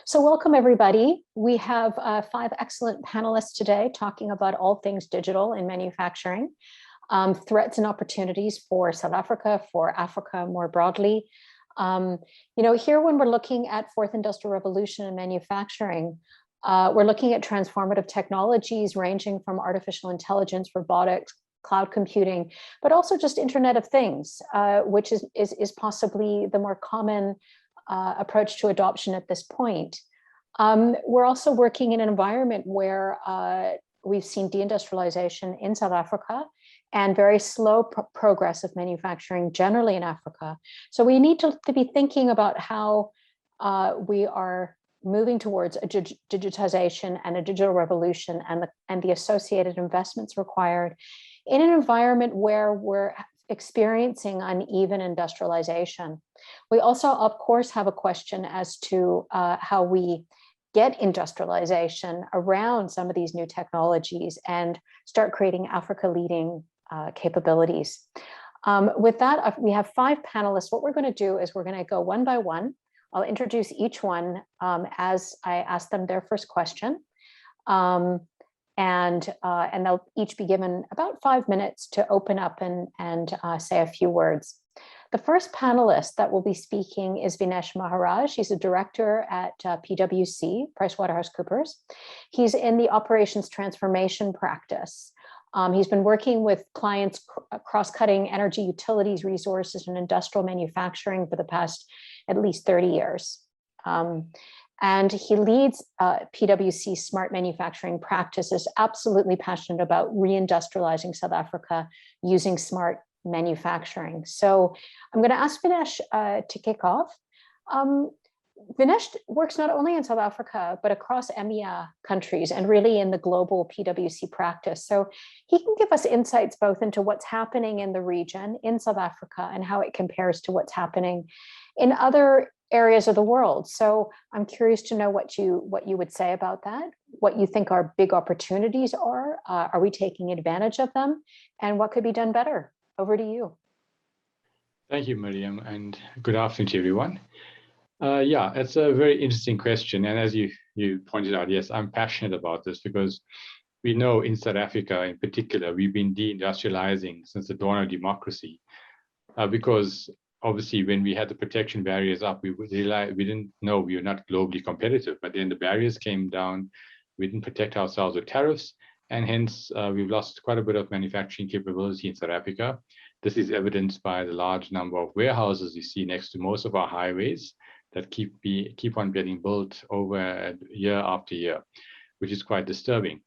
So welcome everybody. We have 5 excellent panelists today talking about all things digital in manufacturing, threats and opportunities for South Africa, for Africa more broadly. Here when we're looking at fourth industrial revolution in manufacturing, we're looking at transformative technologies ranging from artificial intelligence, robotics, cloud computing, but also just Internet of Things, which is possibly the more common approach to adoption at this point. We're also working in an environment where we've seen deindustrialization in South Africa and very slow progress of manufacturing generally in Africa. So we need to be thinking about how we are moving towards a digitization and a digital revolution and the associated investments required in an environment where we're experiencing uneven industrialization. We also, of course, have a question as to how we get industrialization around some of these new technologies and start creating Africa-leading capabilities. With that, we have 5 panelists. What we're going to do is we're going to go one by one. I'll introduce each one as I ask them their first question. And they'll each be given about 5 minutes to open up and say a few words. The first panelist that will be speaking is Vinesh Maharaj. He's a director at PwC, PricewaterhouseCoopers. He's in the operations transformation practice. He's been working with clients cross-cutting energy, utilities, resources, and industrial manufacturing for the past at least 30 years. And he leads PwC smart manufacturing practices, absolutely passionate about reindustrializing South Africa using smart manufacturing. So I'm going to ask Vinesh to kick off. Vinesh works not only in South Africa, but across EMEA countries and really in the global PwC practice. So he can give us insights both into what's happening in the region in South Africa and how it compares to what's happening in other areas of the world. So I'm curious to know what you would say about that, what you think our big opportunities are we taking advantage of them, and what could be done better? Over to you. Thank you, Miriam, and good afternoon to everyone. Yeah, it's a very interesting question. And as you pointed out, yes, I'm passionate about this because we know in South Africa in particular, we've been deindustrializing since the dawn of democracy. Because obviously when we had the protection barriers up, we didn't know we were not globally competitive, but then the barriers came down, we didn't protect ourselves with tariffs, and hence we've lost quite a bit of manufacturing capability in South Africa. This is evidenced by the large number of warehouses you see next to most of our highways that keep on getting built over year after year, which is quite disturbing.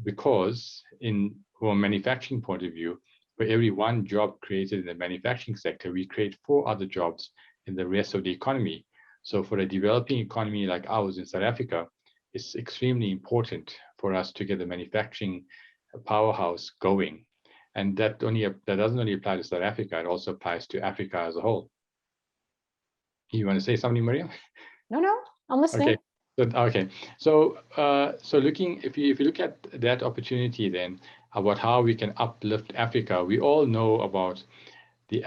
Because from a manufacturing point of view, for every 1 job created in the manufacturing sector, we create 4 other jobs in the rest of the economy. So for a developing economy like ours in South Africa, it's extremely important for us to get the manufacturing powerhouse going. And that doesn't only apply to South Africa, it also applies to Africa as a whole. You want to say something, Maria? No, I'm listening. Okay. So if you look at that opportunity then about how we can uplift Africa, we all know about the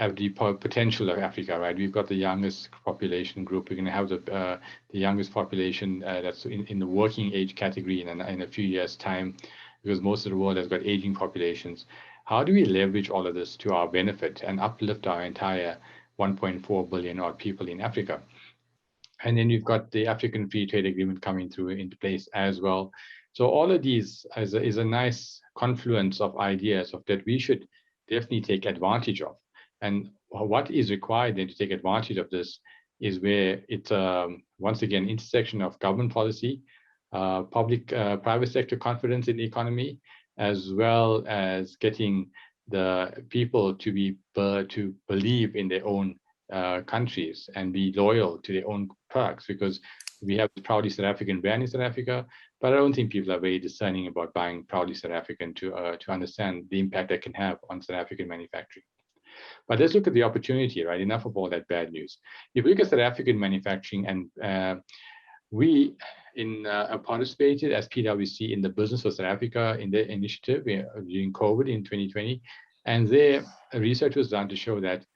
potential of Africa, right? We've got the youngest population group. We're going to have the youngest population that's in the working age category in a few years' time, because most of the world has got aging populations. How do we leverage all of this to our benefit and uplift our entire 1.4 billion odd people in Africa? And then we've got the African Free Trade Agreement coming through into place as well. So all of these is a nice confluence of ideas that we should definitely take advantage of. And what is required then to take advantage of this is where it's once again intersection of government policy, private sector confidence in the economy, as well as getting the people to believe in their own countries and be loyal to their own products, because we have the Proudly South African brand in South Africa, but I don't think people are very discerning about buying Proudly South African to understand the impact that can have on South African manufacturing. But let's look at the opportunity, right? Enough of all that bad news. If we look at South African manufacturing, and we participated as PwC in the Business for South Africa in the initiative during COVID in 2020, and there research was done to show that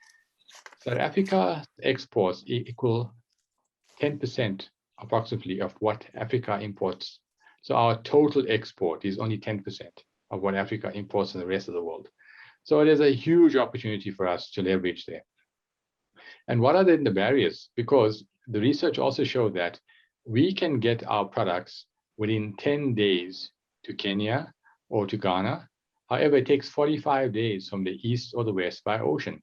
South Africa exports equal 10% approximately of what Africa imports. So our total export is only 10% of what Africa imports in the rest of the world. So it is a huge opportunity for us to leverage there. And what are then the barriers? Because the research also showed that we can get our products within 10 days to Kenya or to Ghana. However, it takes 45 days from the east or the west by ocean.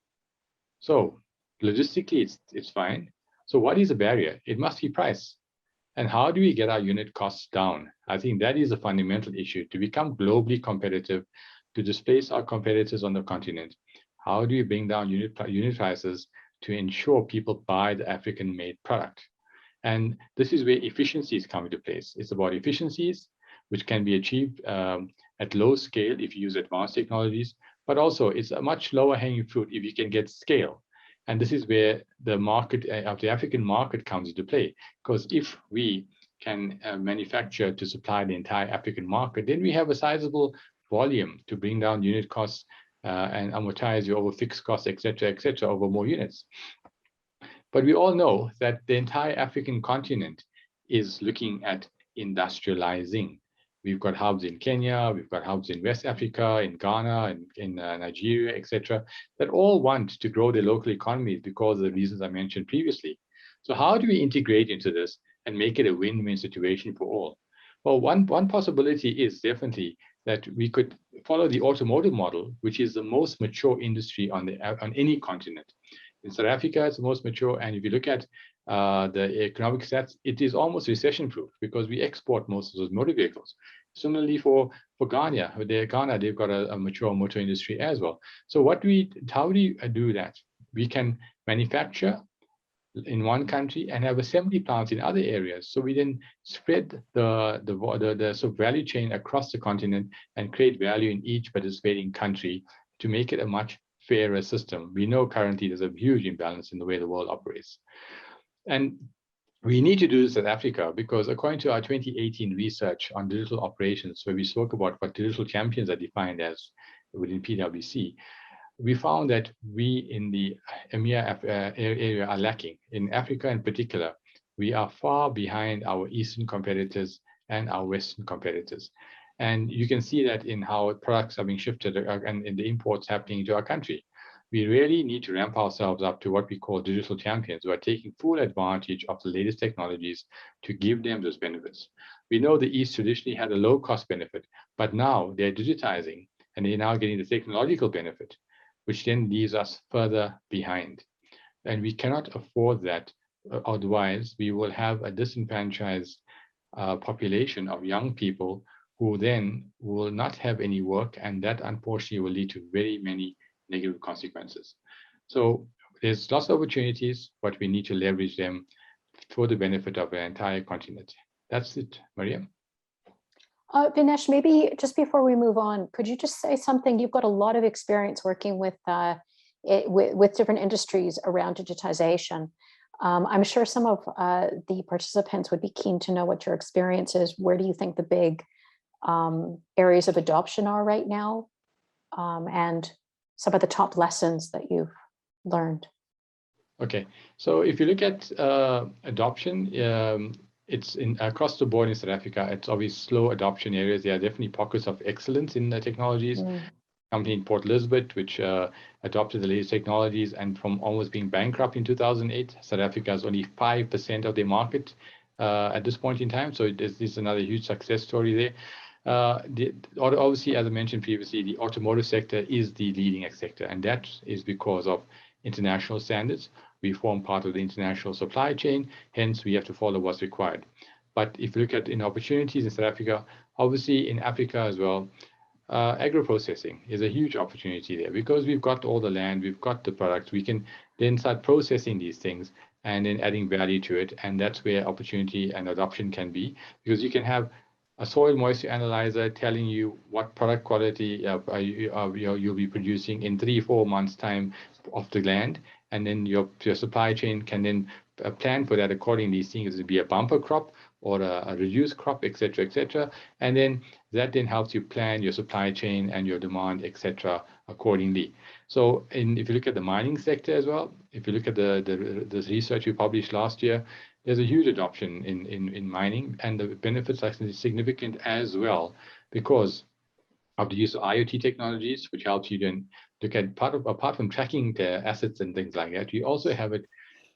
So logistically, it's fine. So what is the barrier? It must be price. And how do we get our unit costs down? I think that is a fundamental issue to become globally competitive, to displace our competitors on the continent. How do we bring down unit prices to ensure people buy the African-made product? And this is where efficiencies come into place. It's about efficiencies, which can be achieved at low scale if you use advanced technologies, but also it's a much lower hanging fruit if you can get scale. And this is where the market of the African market comes into play, because if we can manufacture to supply the entire African market, then we have a sizable volume to bring down unit costs and amortize your over fixed costs, et cetera, over more units. But we all know that the entire African continent is looking at industrializing. We've got hubs in Kenya, we've got hubs in West Africa, in Ghana, in Nigeria, etc., that all want to grow their local economies because of the reasons I mentioned previously. So how do we integrate into this and make it a win-win situation for all? Well, one possibility is definitely that we could follow the automotive model, which is the most mature industry on any continent. In South Africa, it's the most mature, and if you look at the economic stats, it is almost recession-proof because we export most of those motor vehicles. Similarly for Ghana, they've got a mature motor industry as well. So how do you do that? We can manufacture in one country and have assembly plants in other areas. So we then spread the sort of value chain across the continent and create value in each participating country to make it a much fairer system. We know currently there's a huge imbalance in the way the world operates. And we need to do this in Africa because according to our 2018 research on digital operations, where we spoke about what digital champions are defined as within PwC, we found that we in the EMEA area are lacking. In Africa in particular, we are far behind our Eastern competitors and our Western competitors. And you can see that in how products are being shifted and in the imports happening into our country. We really need to ramp ourselves up to what we call digital champions who are taking full advantage of the latest technologies to give them those benefits. We know the East traditionally had a low cost benefit, but now they're digitizing and they're now getting the technological benefit, which then leaves us further behind. And we cannot afford that. Otherwise, we will have a disenfranchised population of young people who then will not have any work, and that unfortunately will lead to very many negative consequences. So there's lots of opportunities, but we need to leverage them for the benefit of the entire continent. That's it, Mariam. Vinesh, maybe just before we move on, could you just say something? You've got a lot of experience working with different industries around digitization. I'm sure some of the participants would be keen to know what your experience is. Where do you think the big areas of adoption are right now, and some of the top lessons that you've learned? Okay, so if you look at adoption, it's across the board in South Africa. It's obviously slow adoption areas. There are definitely pockets of excellence in the technologies. Company in Port Elizabeth, which adopted the latest technologies, and from almost being bankrupt in 2008, South Africa has only 5% of their market at this point in time. So this is another huge success story there. Obviously, as I mentioned previously, the automotive sector is the leading sector, and that is because of international standards. We form part of the international supply chain, hence we have to follow what's required. But if you look at opportunities in South Africa, obviously in Africa as well, agro-processing is a huge opportunity there because we've got all the land, we've got the products, we can then start processing these things and then adding value to it, and that's where opportunity and adoption can be, because you can have a soil moisture analyzer telling you what product quality you'll be producing in 3-4 months time of the land, and then your supply chain can then plan for that accordingly, seeing it to be a bumper crop or a reduced crop, et cetera, and then that then helps you plan your supply chain and your demand, et cetera, accordingly. So if you look at the mining sector as well, if you look at the research we published last year, there's a huge adoption in mining, and the benefits are significant as well because of the use of IoT technologies, which helps you then look at apart from tracking the assets and things like that, you also have it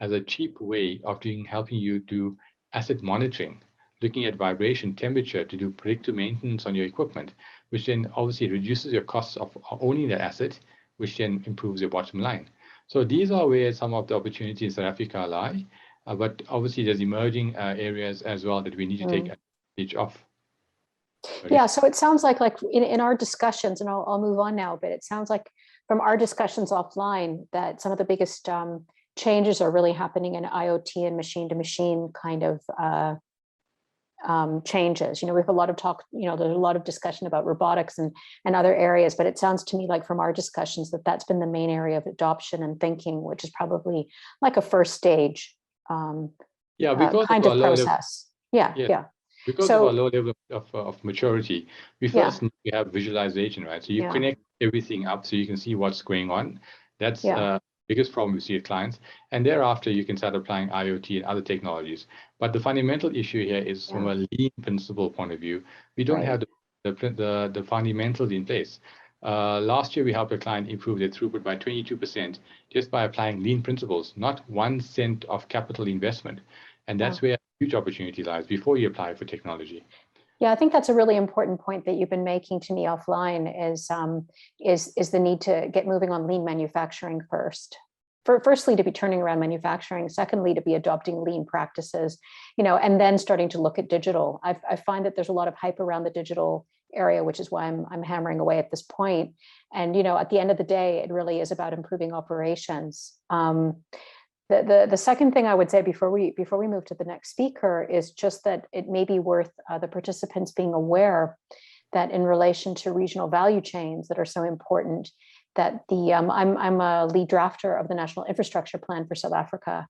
as a cheap way of helping you do asset monitoring, looking at vibration, temperature to do predictive maintenance on your equipment, which then obviously reduces your costs of owning that asset, which then improves your bottom line. So these are where some of the opportunities in South Africa lie, but obviously there's emerging areas as well that we need to take advantage of. Yeah, so it sounds like in our discussions, and I'll move on now, but it sounds like from our discussions offline that some of the biggest changes are really happening in IoT and machine-to-machine kind of changes. We have a lot of talk, there's a lot of discussion about robotics and other areas, but it sounds to me like from our discussions that that's been the main area of adoption and thinking, which is probably like a first stage kind of process. Yeah. Because of our low level of maturity, we first need to have visualization, right? So you connect everything up so you can see what's going on. That's the biggest problem we see at clients. And thereafter, you can start applying IoT and other technologies. But the fundamental issue here is from a lean principle point of view, we don't have the fundamentals in place. Last year, we helped a client improve their throughput by 22% just by applying lean principles, not 1 cent of capital investment. And that's where a huge opportunity lies before you apply for technology. Yeah, I think that's a really important point that you've been making to me offline is the need to get moving on lean manufacturing first. Firstly, to be turning around manufacturing. Secondly, to be adopting lean practices, and then starting to look at digital. I find that there's a lot of hype around the digital area, which is why I'm hammering away at this point. And, at the end of the day, it really is about improving operations. The second thing I would say before we move to the next speaker is just that it may be worth the participants being aware that in relation to regional value chains that are so important, that I'm a lead drafter of the National Infrastructure Plan for South Africa.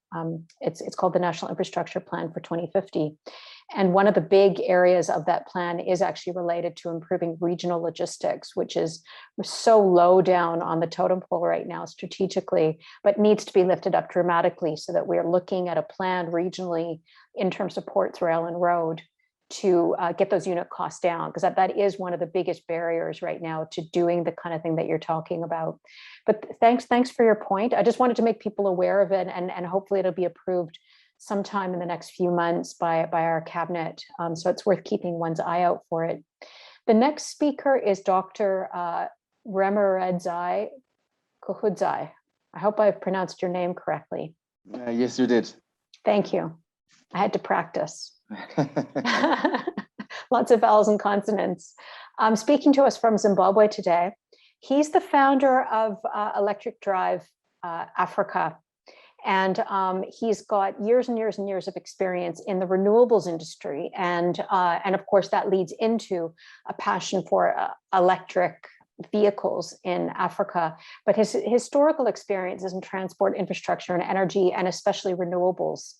It's called the National Infrastructure Plan for 2050. And one of the big areas of that plan is actually related to improving regional logistics, which is so low down on the totem pole right now strategically, but needs to be lifted up dramatically so that we're looking at a plan regionally in terms of ports, rail, and road to get those unit costs down, because that is one of the biggest barriers right now to doing the kind of thing that you're talking about. But thanks for your point. I just wanted to make people aware of it, and hopefully it'll be approved sometime in the next few months by our cabinet. So it's worth keeping one's eye out for it. The next speaker is Dr. Remeredzai Kuhudzai. I hope I've pronounced your name correctly. Yes, you did. Thank you. I had to practice. Lots of vowels and consonants. Speaking to us from Zimbabwe today. He's the founder of Electric Drive Africa. And he's got years and years and years of experience in the renewables industry. And of course, that leads into a passion for electric vehicles in Africa. But his historical experience is in transport infrastructure and energy, and especially renewables.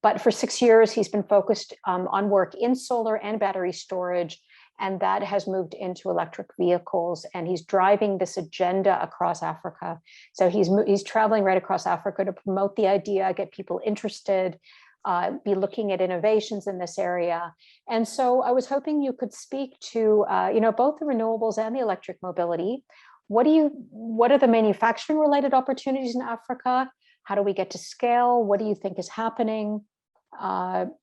But for 6 years, he's been focused on work in solar and battery storage, and that has moved into electric vehicles, and he's driving this agenda across Africa. So he's traveling right across Africa to promote the idea, get people interested, be looking at innovations in this area. And so I was hoping you could speak to both the renewables and the electric mobility. What are the manufacturing related opportunities in Africa? How do we get to scale? What do you think is happening? Can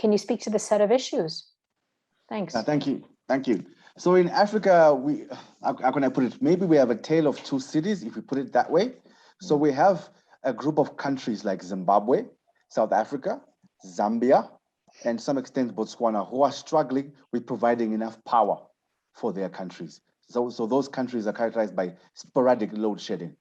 you speak to the set of issues? Thanks. Thank you. So in Africa, how can I put it? Maybe we have a tale of two cities, if we put it that way. So we have a group of countries like Zimbabwe, South Africa, Zambia, and to some extent Botswana, who are struggling with providing enough power for their countries. So those countries are characterized by sporadic load shedding.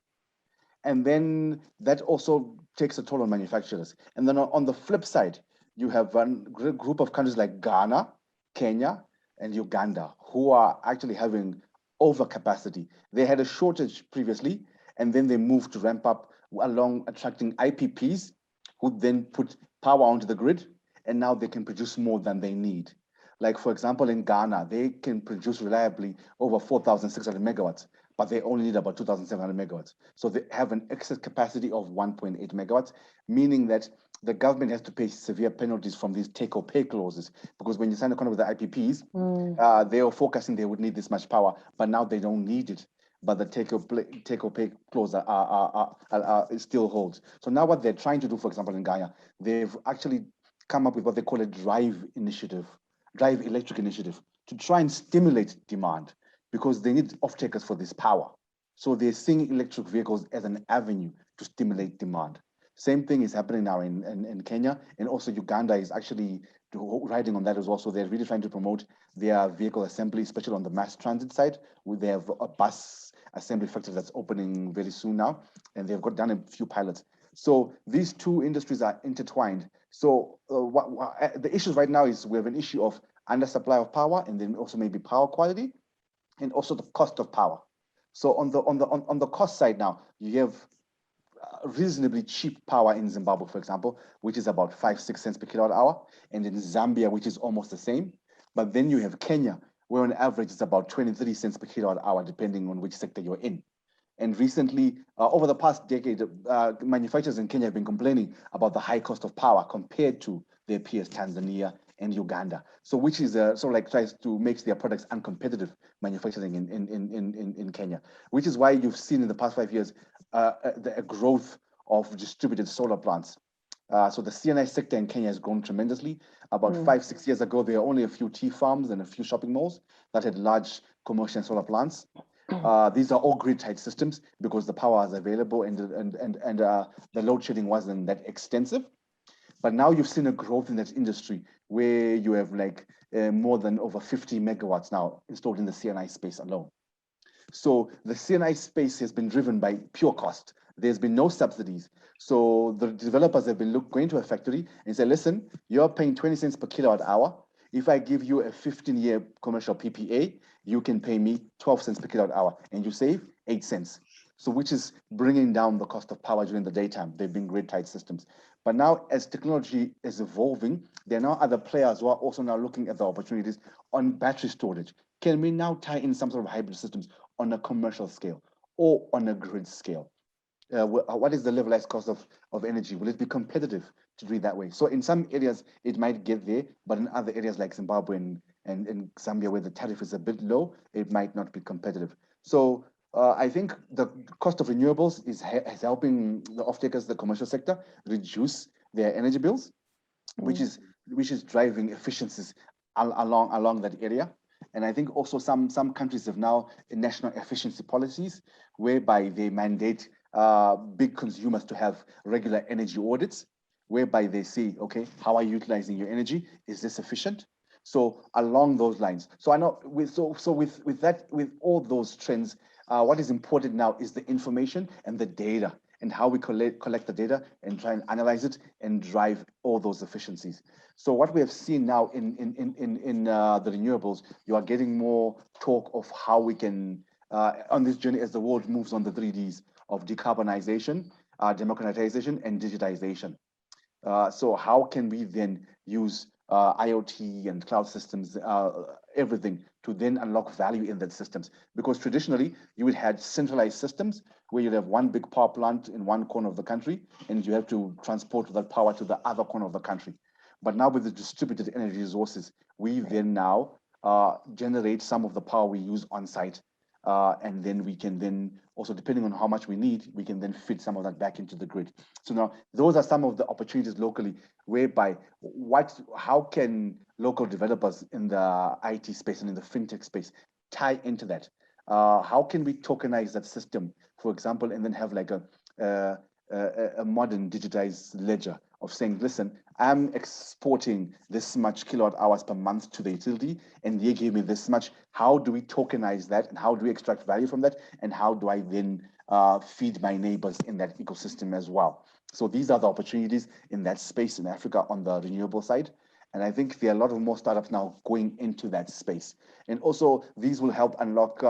And then that also takes a toll on manufacturers. And then on the flip side, you have a group of countries like Ghana, Kenya, and Uganda, who are actually having overcapacity. They had a shortage previously, and then they moved to ramp up along attracting IPPs, who then put power onto the grid, and now they can produce more than they need. Like, for example, in Ghana, they can produce reliably over 4,600 megawatts, but they only need about 2,700 megawatts. So they have an excess capacity of 1.8 megawatts, meaning that the government has to pay severe penalties from these take-or-pay clauses, because when you sign a contract with the IPPs, they were forecasting they would need this much power, but now they don't need it. But the take-or-pay clause still holds. So now what they're trying to do, for example, in Gaia, they've actually come up with what they call a drive electric initiative, to try and stimulate demand, because they need off-takers for this power. So they're seeing electric vehicles as an avenue to stimulate demand. Same thing is happening now in Kenya, and also Uganda is actually riding on that as well. So they're really trying to promote their vehicle assembly, especially on the mass transit side, where they have a bus assembly factory that's opening very soon now, and they've done a few pilots. So these two industries are intertwined. So the issues right now is we have an issue of undersupply of power, and then also maybe power quality, and also the cost of power. So on the cost side now, you have reasonably cheap power in Zimbabwe, for example, which is about 5-6 cents per kilowatt hour, and in Zambia, which is almost the same. But then you have Kenya, where on average it's about 23 cents per kilowatt hour, depending on which sector you're in. And recently, over the past decade, manufacturers in Kenya have been complaining about the high cost of power compared to their peers, Tanzania and Uganda. So which is sort of like tries to make their products uncompetitive manufacturing in Kenya, which is why you've seen in the past 5 years a growth of distributed solar plants. So the CNI sector in Kenya has grown tremendously. About 5-6 years ago, there were only a few tea farms and a few shopping malls that had large commercial solar plants. These are all grid-tied systems because the power is available and the load shedding wasn't that extensive. But now you've seen a growth in that industry where you have like more than over 50 megawatts now installed in the CNI space alone. So the CNI space has been driven by pure cost. There's been no subsidies. So the developers have been going to a factory and say, listen, you're paying 20 cents per kilowatt hour. If I give you a 15-year commercial PPA, you can pay me 12 cents per kilowatt hour and you save 8 cents. So which is bringing down the cost of power during the daytime. They've been grid-tied systems. But now as technology is evolving, there are now other players who are also now looking at the opportunities on battery storage. Can we now tie in some sort of hybrid systems on a commercial scale or on a grid scale? What is the levelized cost of energy? Will it be competitive to do it that way? So in some areas, it might get there, but in other areas like Zimbabwe and Zambia, where the tariff is a bit low, it might not be competitive. So I think the cost of renewables is helping the off-takers, the commercial sector, reduce their energy bills, which is driving efficiencies along that area. And I think also some countries have now national efficiency policies whereby they mandate big consumers to have regular energy audits, whereby they say, okay, how are you utilizing your energy? Is this efficient? So along those lines. So I know with all those trends, what is important now is the information and the data and how we collect the data and try and analyze it and drive all those efficiencies. So what we have seen now in the renewables, you are getting more talk of how we can, on this journey as the world moves on the 3Ds of decarbonization, democratization, and digitization. So how can we then use IoT and cloud systems, everything to then unlock value in that systems? Because traditionally you would have centralized systems where you'd have one big power plant in one corner of the country and you have to transport that power to the other corner of the country. But now with the distributed energy resources, we then now generate some of the power we use on site. And then we can then also, depending on how much we need, we can then fit some of that back into the grid. So now those are some of the opportunities locally whereby how can local developers in the IT space and in the fintech space tie into that? How can we tokenize that system, for example, and then have like a modern digitized ledger of saying, listen, I'm exporting this much kilowatt hours per month to the utility, and they give me this much. How do we tokenize that, and how do we extract value from that, and how do I then feed my neighbors in that ecosystem as well? So these are the opportunities in that space in Africa on the renewable side. And I think there are a lot of more startups now going into that space. And also these will help unlock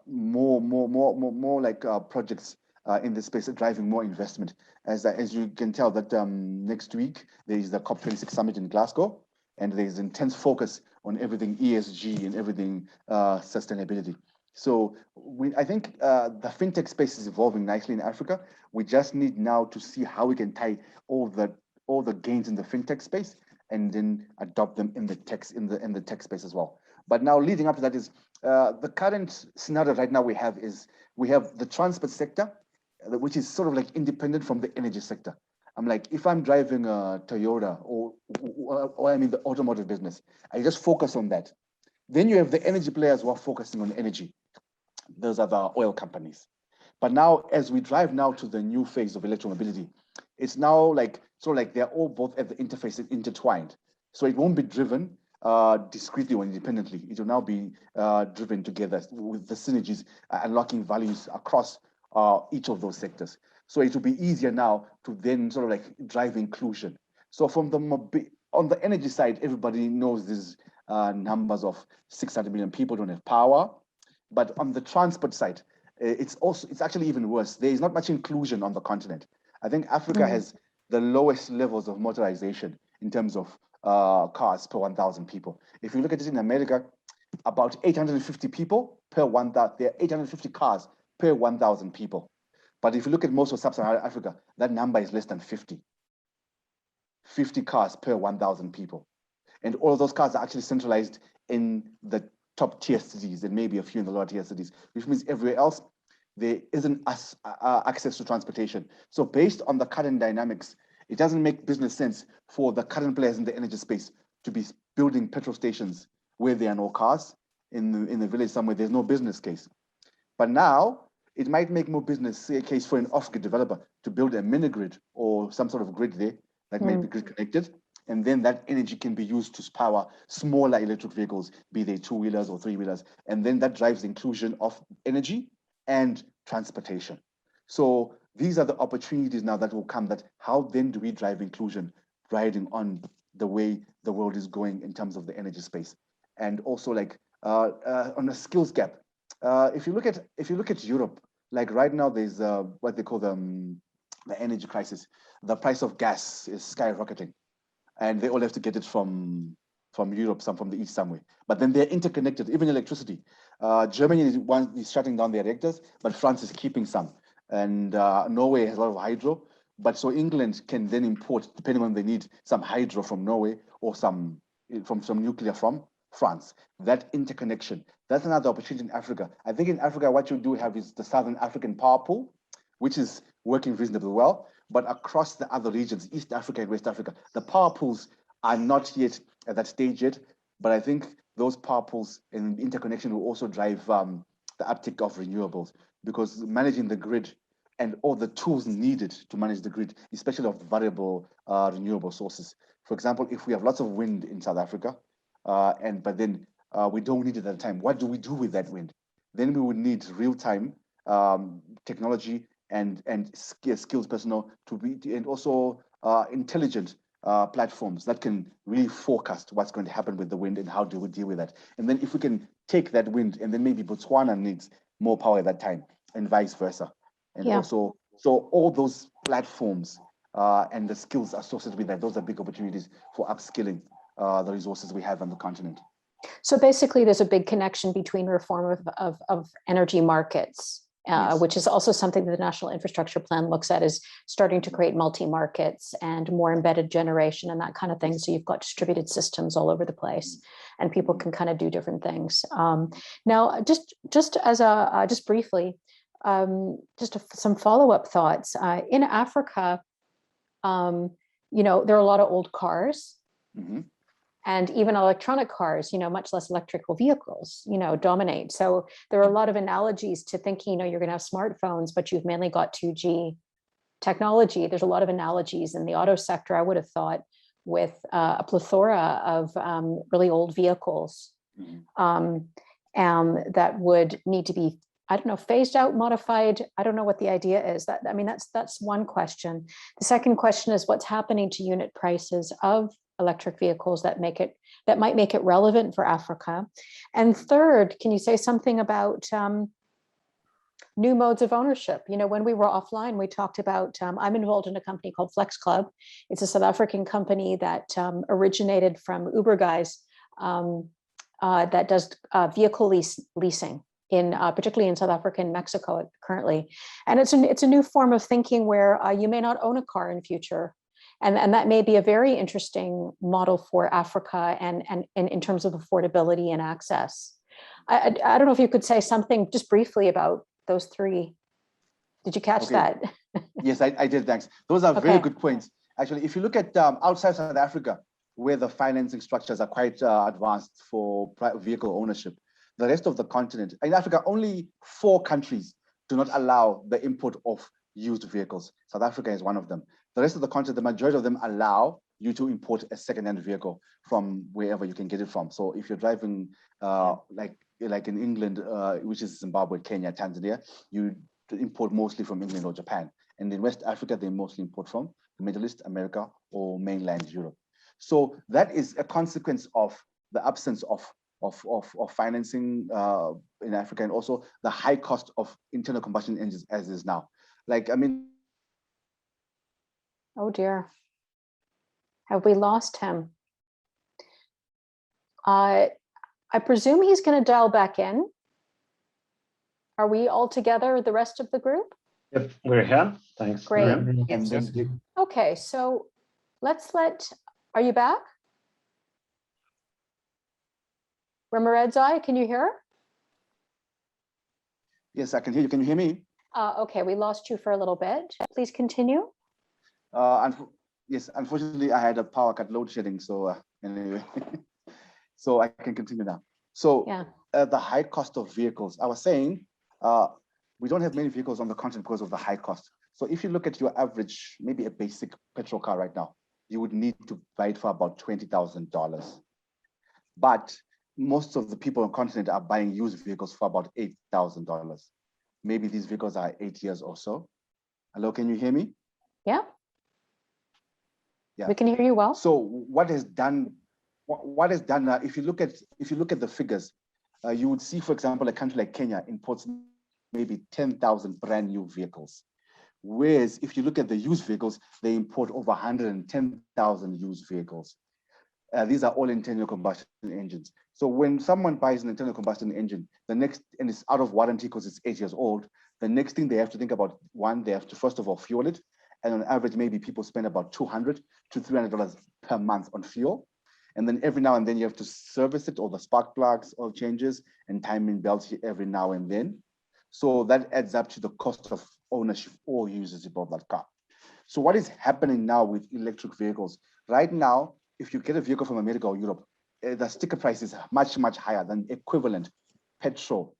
more like projects in this space, driving more investment. As you can tell that next week, there is the COP26 summit in Glasgow, and there is intense focus on everything ESG and everything sustainability. So I think the fintech space is evolving nicely in Africa. We just need now to see how we can tie all the gains in the fintech space and then adopt them in the tech space as well. But now leading up to that is the current scenario right now we have the transport sector, which is sort of like independent from the energy sector. I'm like, if I'm driving a Toyota or I'm in the automotive business, I just focus on that. Then you have the energy players who are focusing on energy. Those are the oil companies. But now, as we drive now to the new phase of electromobility, it's now like sort of like they're all both at the interface intertwined. So it won't be driven discretely or independently. It will now be driven together with the synergies unlocking values across each of those sectors. So it will be easier now to then sort of like drive inclusion. So from on the energy side, everybody knows these numbers of 600 million people don't have power. But on the transport side, it's actually even worse. There is not much inclusion on the continent. I think Africa has the lowest levels of motorization in terms of cars per 1,000 people. If you look at it in America, about 850 people per 1,000, there are 850 cars per 1,000 people. But if you look at most of sub-Saharan Africa, that number is less than 50. 50 cars per 1,000 people. And all of those cars are actually centralized in the top tier cities and maybe a few in the lower tier cities, which means everywhere else, there isn't access to transportation. So based on the current dynamics, it doesn't make business sense for the current players in the energy space to be building petrol stations where there are no cars in the village somewhere. There's no business case. But now it might make more business case for an off-grid developer to build a mini grid or some sort of grid there that may be grid connected. And then that energy can be used to power smaller electric vehicles, be they 2-wheelers or 3-wheelers. And then that drives the inclusion of energy and transportation. So these are the opportunities now that will come, that how then do we drive inclusion riding on the way the world is going in terms of the energy space. And also like on a skills gap. If you look at Europe, like right now there's what they call the energy crisis. The price of gas is skyrocketing. And they all have to get it from Europe, some from the east somewhere. But then they're interconnected, even electricity. Germany is shutting down their reactors, but France is keeping some. And Norway has a lot of hydro. But so England can then import, depending on they need, some hydro from Norway or some nuclear from France. That interconnection, that's another opportunity in Africa. I think in Africa, what you do have is the Southern African power pool, which is working reasonably well. But across the other regions, East Africa and West Africa, the power pools are not yet at that stage yet. But I think those power pools and interconnection will also drive the uptick of renewables, because managing the grid and all the tools needed to manage the grid, especially of variable renewable sources. For example, if we have lots of wind in South Africa, but then we don't need it at the time, what do we do with that wind? Then we would need real-time technology and skilled personnel and also intelligent platforms that can really forecast what's going to happen with the wind and how do we deal with that. And then if we can take that wind, and then maybe Botswana needs more power at that time, and vice versa. And also, so all those platforms and the skills associated with that, those are big opportunities for upskilling the resources we have on the continent. So basically, there's a big connection between reform of energy markets. Yes. Which is also something that the National Infrastructure Plan looks at, is starting to create multi-markets and more embedded generation and that kind of thing. So you've got distributed systems all over the place, and people can kind of do different things. Now, just briefly, some follow-up thoughts. In Africa, there are a lot of old cars. Mm-hmm. And even electronic cars, much less electrical vehicles, dominate. So there are a lot of analogies to thinking, you're going to have smartphones, but you've mainly got 2G technology. There's a lot of analogies in the auto sector, I would have thought, with a plethora of really old vehicles that would need to be, phased out, modified. I don't know what the idea is. That's one question. The second question is what's happening to unit prices of electric vehicles that might make it relevant for Africa. And third, can you say something about new modes of ownership? When we were offline, we talked about, I'm involved in a company called Flex Club. It's a South African company that originated from Uber guys that does vehicle leasing. particularly in South Africa and Mexico currently. And it's a new form of thinking where you may not own a car in the future. And that may be a very interesting model for Africa and in terms of affordability and access. I don't know if you could say something just briefly about those three. Did you catch that? Yes, I did, thanks. Those are very good points. Actually, if you look at outside South Africa, where the financing structures are quite advanced for vehicle ownership, the rest of the continent, in Africa, only 4 countries do not allow the import of used vehicles. South Africa is one of them. The rest of the continent, the majority of them allow you to import a second-hand vehicle from wherever you can get it from. So if you're driving like in England, which is Zimbabwe, Kenya, Tanzania, you import mostly from England or Japan. And in West Africa, they mostly import from the Middle East, America, or mainland Europe. So that is a consequence of the absence of financing in Africa, and also the high cost of internal combustion engines as is now. Like, I mean. Oh dear. Have we lost him? I presume he's going to dial back in. Are we all together, the rest of the group? Yep, we're here. Thanks. Great. And then, Okay, so are you back? Ramaredzai, can you hear? yes, I can hear you. Can you hear me? Okay, we lost you for a little bit. Please continue. Yes, unfortunately, I had a power cut, load shedding. So anyway, so I can continue now. So the high cost of vehicles, I was saying, we don't have many vehicles on the continent because of the high cost. So if you look at your average, maybe a basic petrol car right now, you would need to buy it for about $20,000. But most of the people on the continent are buying used vehicles for about $8,000. Maybe these vehicles are 8 years or so. Hello, can you hear me? Yeah. Yeah, we can hear you well. So what is done? If you look at the figures, you would see, for example, a country like Kenya imports maybe 10,000 brand new vehicles. Whereas if you look at the used vehicles, they import over 110,000 used vehicles. These are all internal combustion engines. So when someone buys an internal combustion engine, and it's out of warranty because it's 8 years old, the next thing they have to think about, one, they have to first of all fuel it. And on average, maybe people spend about $200 to $300 per month on fuel. And then every now and then you have to service it, all the spark plugs, oil changes, and timing belts every now and then. So that adds up to the cost of ownership or usage of that car. So what is happening now with electric vehicles? Right now, if you get a vehicle from America or Europe, the sticker price is much, much higher than equivalent petrol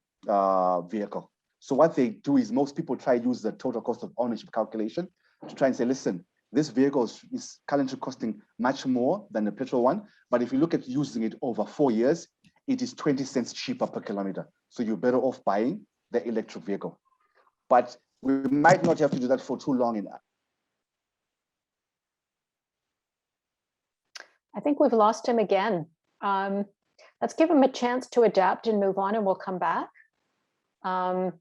vehicle. So what they do is most people try to use the total cost of ownership calculation to try and say, listen, this vehicle is currently costing much more than the petrol one. But if you look at using it over 4 years, it is 20 cents cheaper per kilometer. So you're better off buying the electric vehicle. But we might not have to do that for too long in that. I think we've lost him again. Let's give him a chance to adapt and move on, and we'll come back. I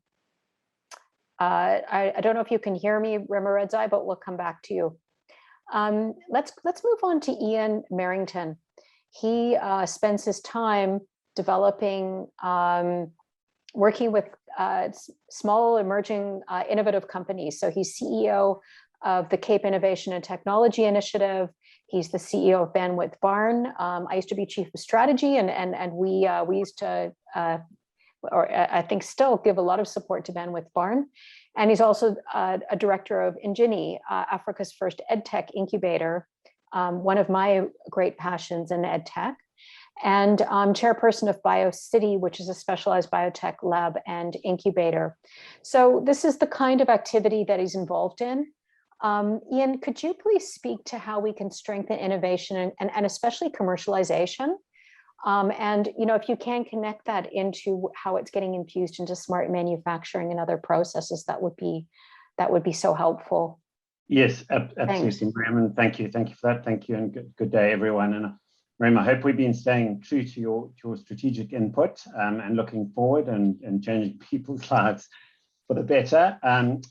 don't know if you can hear me, Ramaredzai, but we'll come back to you. Let's move on to Ian Merrington. He spends his time developing, working with small, emerging, innovative companies. So he's CEO of the Cape Innovation and Technology Initiative. He's the CEO of Bandwidth Barn. I used to be chief of strategy, and we used to, or I think still give a lot of support to Bandwidth Barn. And he's also a director of Ingini, Africa's first EdTech incubator, one of my great passions in EdTech, and chairperson of BioCity, which is a specialized biotech lab and incubator. So this is the kind of activity that he's involved in. Ian, could you please speak to how we can strengthen innovation and especially commercialization? And if you can connect that into how it's getting infused into smart manufacturing and other processes, that would be so helpful. Yes, absolutely, Miriam, and thank you for that. Thank you, and good day, everyone. And Miriam, I hope we've been staying true to your strategic input and looking forward and changing people's lives for the better.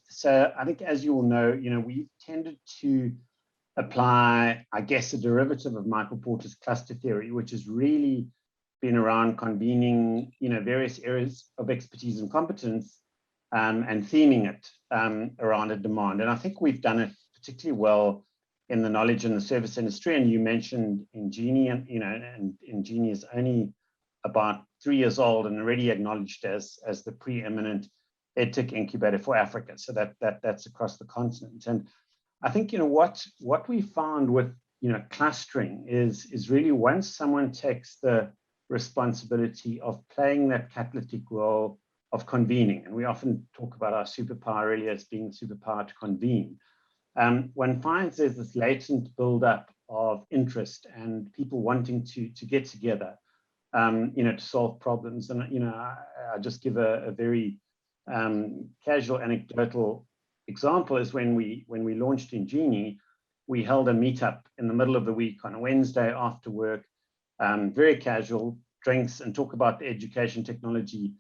So I think, as you all know, we tended to apply, I guess, a derivative of Michael Porter's cluster theory, which is really been around convening, various areas of expertise and competence, and theming it around a demand. And I think we've done it particularly well in the knowledge and the service industry. And you mentioned Ingenie, and Ingenie is only about 3 years old and already acknowledged as the preeminent EdTech incubator for Africa. So that's across the continent. And I think what we found with clustering is really, once someone takes the responsibility of playing that catalytic role of convening, and we often talk about our superpower really as being the superpower to convene. One finds there's this latent buildup of interest and people wanting to get together, to solve problems. And I just give a very casual anecdotal example is when we launched Ingenie, we held a meetup in the middle of the week on a Wednesday after work, very casual, drinks, and talk about the education technology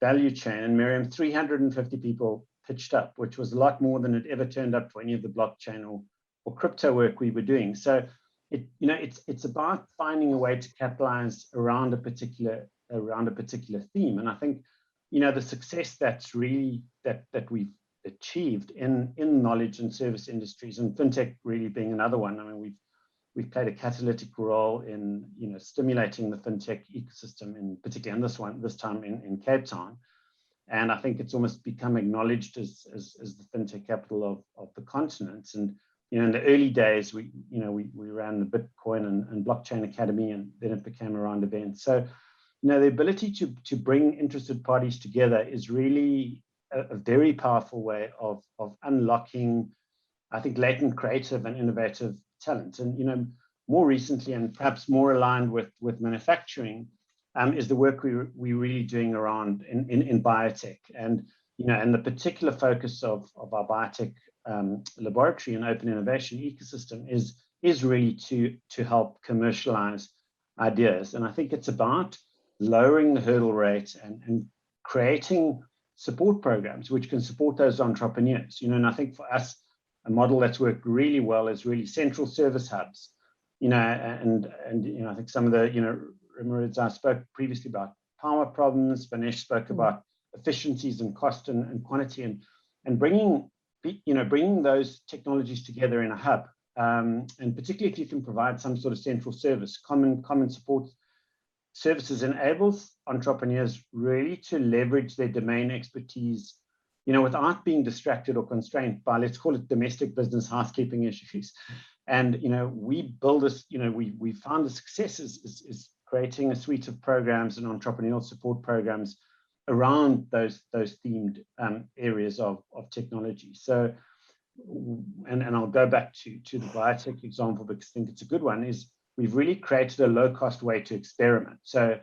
value chain. And Miriam, 350 people pitched up, which was a lot more than had ever turned up for any of the blockchain or crypto work we were doing. So it's about finding a way to capitalize around a particular theme. And I think the success that's really that we've achieved in knowledge and service industries, and fintech really being another one. I mean, we've played a catalytic role in stimulating the fintech ecosystem, in particular in this time in Cape Town. And I think it's almost become acknowledged as the fintech capital of the continent. And in the early days, we ran the Bitcoin and Blockchain Academy, and then it became around events. So the ability to bring interested parties together is really a very powerful way of unlocking, I think, latent creative and innovative talent. And more recently, and perhaps more aligned with manufacturing, is the work we're really doing around in biotech. And and the particular focus of our biotech laboratory and open innovation ecosystem is really to help commercialize ideas. And I think it's about lowering the hurdle rate and creating support programs which can support those entrepreneurs. And I think for us, a model that's worked really well is really central service hubs. And I think some of the Rimiridz, I spoke previously about power problems. Banesh spoke about efficiencies and cost and quantity, and bringing those technologies together in a hub. And particularly if you can provide some sort of central service, common support services, enables entrepreneurs really to leverage their domain expertise, without being distracted or constrained by, let's call it, domestic business housekeeping issues. And we build this. We found the success is creating a suite of programs and entrepreneurial support programs around those themed areas of technology. So, and I'll go back to the biotech example because I think it's a good one, is we've really created a low-cost way to experiment. So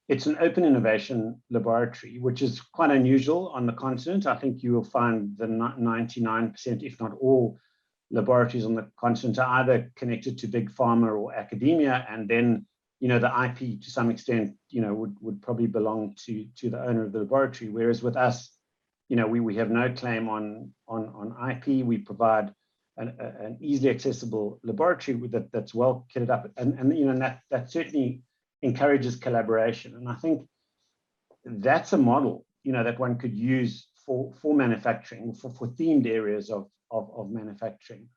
it's an open innovation laboratory, which is quite unusual on the continent. I think you will find the 99%, if not all, laboratories on the continent are either connected to big pharma or academia, and then the IP to some extent would probably belong to the owner of the laboratory. Whereas with us, we have no claim on IP. We provide an easily accessible laboratory that's well kitted up, and that certainly encourages collaboration. And I think that's a model that one could use for manufacturing, for themed areas of manufacturing.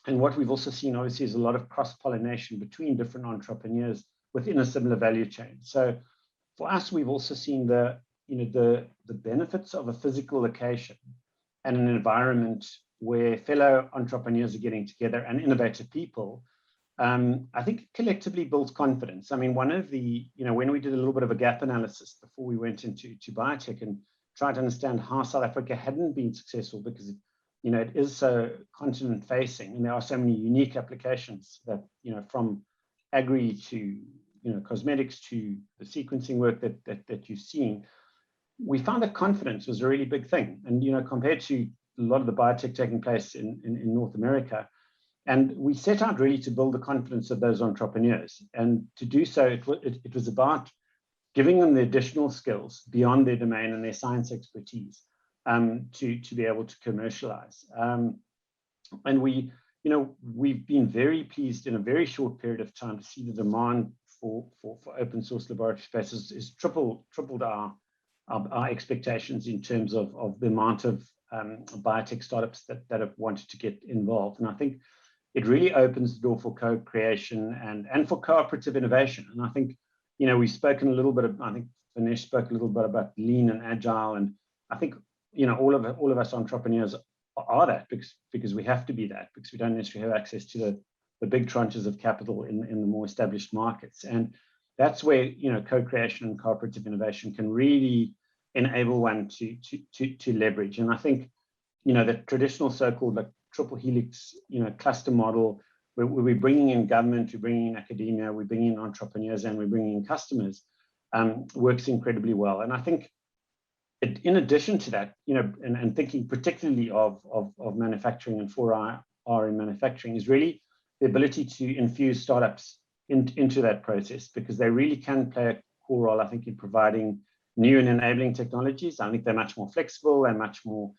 And what we've also seen, obviously, is a lot of cross-pollination between different entrepreneurs within a similar value chain. So for us, we've also seen the benefits of a physical location and an environment where fellow entrepreneurs are getting together and innovative people. I think collectively builds confidence. I mean, one of the, when we did a little bit of a gap analysis before we went into biotech and tried to understand how South Africa hadn't been successful, because it is so continent facing, and there are so many unique applications that, from agri to, cosmetics to the sequencing work that you've seen, we found that confidence was a really big thing. And, compared to a lot of the biotech taking place in North America, and we set out really to build the confidence of those entrepreneurs. And to do so, it was about giving them the additional skills beyond their domain and their science expertise, to be able to commercialize. And we've been very pleased in a very short period of time to see the demand for open source laboratory spaces is tripled our expectations in terms of the amount of biotech startups that have wanted to get involved. And I think it really opens the door for co-creation and for cooperative innovation. And I think, we've spoken a little bit of, I think Vinesh spoke a little bit about lean and agile. And I think, all of us entrepreneurs are that because we have to be that, because we don't necessarily have access to the big tranches of capital in the more established markets. And that's where, co-creation and cooperative innovation can really enable one to leverage. And I think, the traditional so-called like triple helix, cluster model, where we're bringing in government, we're bringing in academia, we're bringing in entrepreneurs, and we're bringing in customers, works incredibly well. And I think in addition to that, and thinking particularly of manufacturing and 4R in manufacturing is really the ability to infuse startups into that process, because they really can play a core role, I think, in providing new and enabling technologies. I think they're much more flexible and much more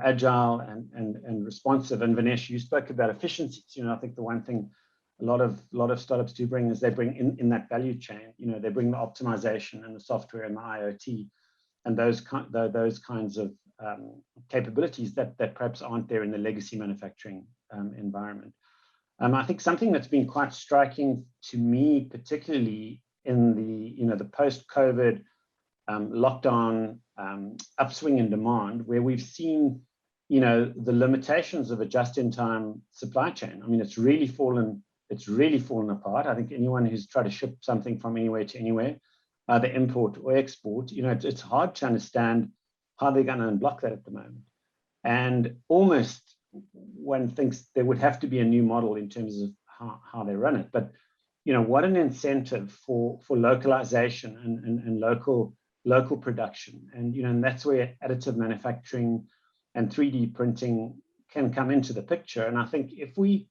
agile and responsive. And Vinesh, you spoke about efficiencies. I think the one thing a lot of startups do bring is they bring in that value chain. They bring the optimization and the software and the IoT and those kinds of capabilities that perhaps aren't there in the legacy manufacturing environment. I think something that's been quite striking to me, particularly in the post-COVID lockdown upswing in demand, where we've seen the limitations of a just-in-time supply chain. I mean, it's really fallen apart. I think anyone who's tried to ship something from anywhere to anywhere, either import or export, it's hard to understand how they're going to unblock that at the moment. And almost one thinks there would have to be a new model in terms of how they run it. But what an incentive for localization and local production. And that's where additive manufacturing and 3D printing can come into the picture. And I think if we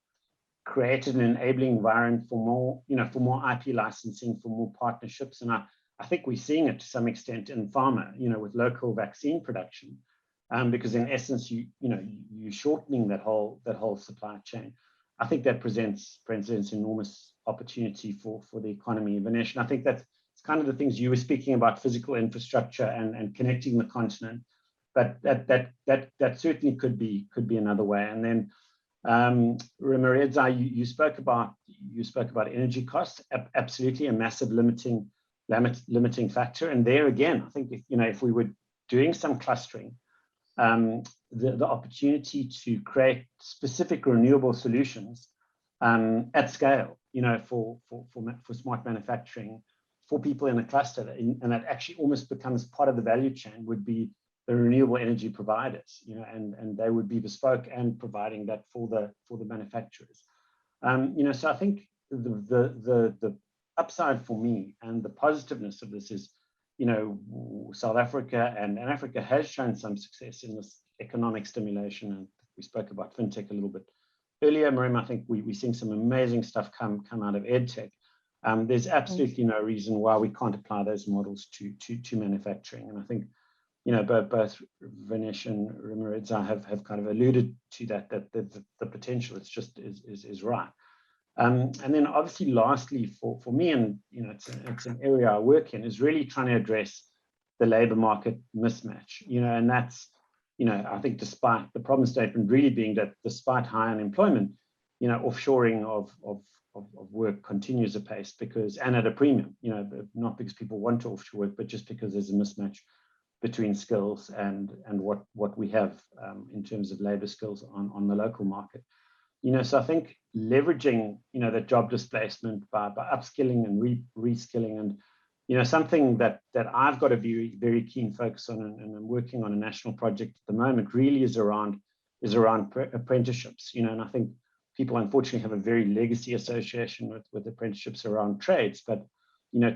created an enabling environment for more IP licensing, for more partnerships, and I think we're seeing it to some extent in pharma, with local vaccine production, because in essence, you're shortening that whole supply chain. I think that presents enormous opportunity for the economy, Vinesh. And I think that's kind of the things you were speaking about, physical infrastructure and connecting the continent. But that certainly could be another way. And then Reza, you spoke about energy costs. Absolutely a massive limiting factor. And there again, I think if we were doing some clustering, the opportunity to create specific renewable solutions at scale, for smart manufacturing, for people in a cluster, and that actually almost becomes part of the value chain, would be the renewable energy providers, and they would be bespoke and providing that for the manufacturers. So I think the upside for me and the positiveness of this is, South Africa and Africa has shown some success in this economic stimulation. And we spoke about fintech a little bit earlier. Miriam, I think we're seeing some amazing stuff come out of EdTech. There's absolutely no reason why we can't apply those models to manufacturing. And I think, both Vinesh and Reza have kind of alluded to that the potential is right. And then obviously lastly for me, and it's an area I work in, is really trying to address the labor market mismatch, and that's, I think despite the problem statement really being that despite high unemployment, offshoring of work continues apace and at a premium, not because people want to offshore work, but just because there's a mismatch between skills and what we have in terms of labor skills on the local market. So I think leveraging, the job displacement by upskilling and reskilling, and, something that I've got a very, very keen focus on, and I'm working on a national project at the moment, really is around apprenticeships, and I think people unfortunately have a very legacy association with apprenticeships around trades, but,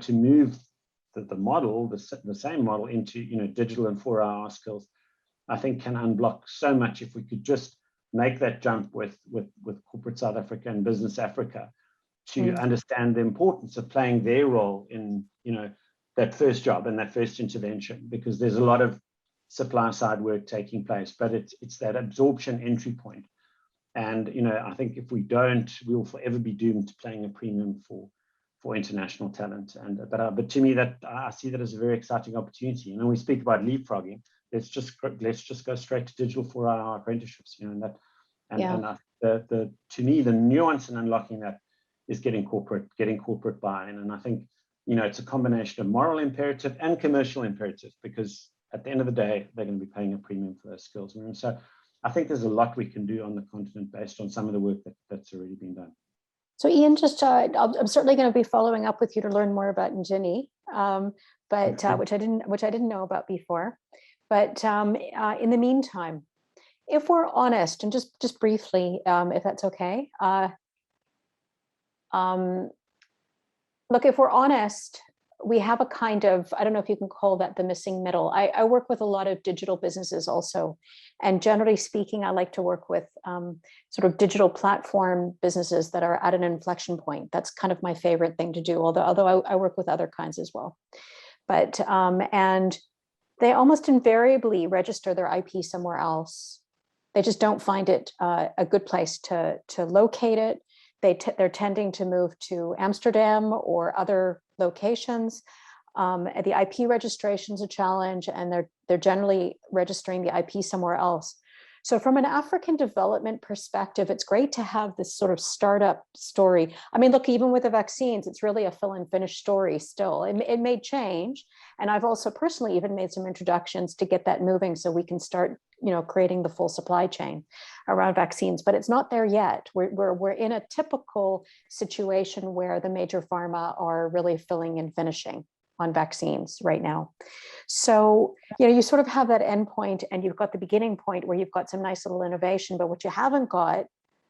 to move the model, the same model into, digital and 4R skills, I think can unblock so much if we could just make that jump with corporate South Africa and business Africa to understand the importance of playing their role in, that first job and that first intervention, because there's a lot of supply side work taking place, but it's that absorption entry point. And, I think if we don't, we will forever be doomed to playing a premium for international talent. But to me, that I see that as a very exciting opportunity. You know, we speak about leapfrogging. Let's just go straight to digital for our apprenticeships. You know, to me, the nuance in unlocking that is getting corporate buy-in. And I think, you know, it's a combination of moral imperative and commercial imperative, because at the end of the day, they're going to be paying a premium for those skills. And so I think there's a lot we can do on the continent based on some of the work that's already been done. So Ian, just I'm certainly going to be following up with you to learn more about Ngini, which I didn't know about before. But in the meantime, if we're honest, and just briefly, if that's okay, look, if we're honest, we have a kind of, I don't know if you can call that the missing middle. I work with a lot of digital businesses also. And generally speaking, I like to work with sort of digital platform businesses that are at an inflection point. That's kind of my favorite thing to do, although I work with other kinds as well. But, and they almost invariably register their IP somewhere else. They just don't find it a good place to locate it. They're tending to move to Amsterdam or other locations. The IP registration is a challenge, and they're generally registering the IP somewhere else. So from an African development perspective, it's great to have this sort of startup story. I mean, look, even with the vaccines, it's really a fill and finish story still. It may change. And I've also personally even made some introductions to get that moving so we can start, you know, creating the full supply chain around vaccines, but it's not there yet. We're in a typical situation where the major pharma are really filling and finishing on vaccines right now. So, you know, you sort of have that end point and you've got the beginning point where you've got some nice little innovation, but what you haven't got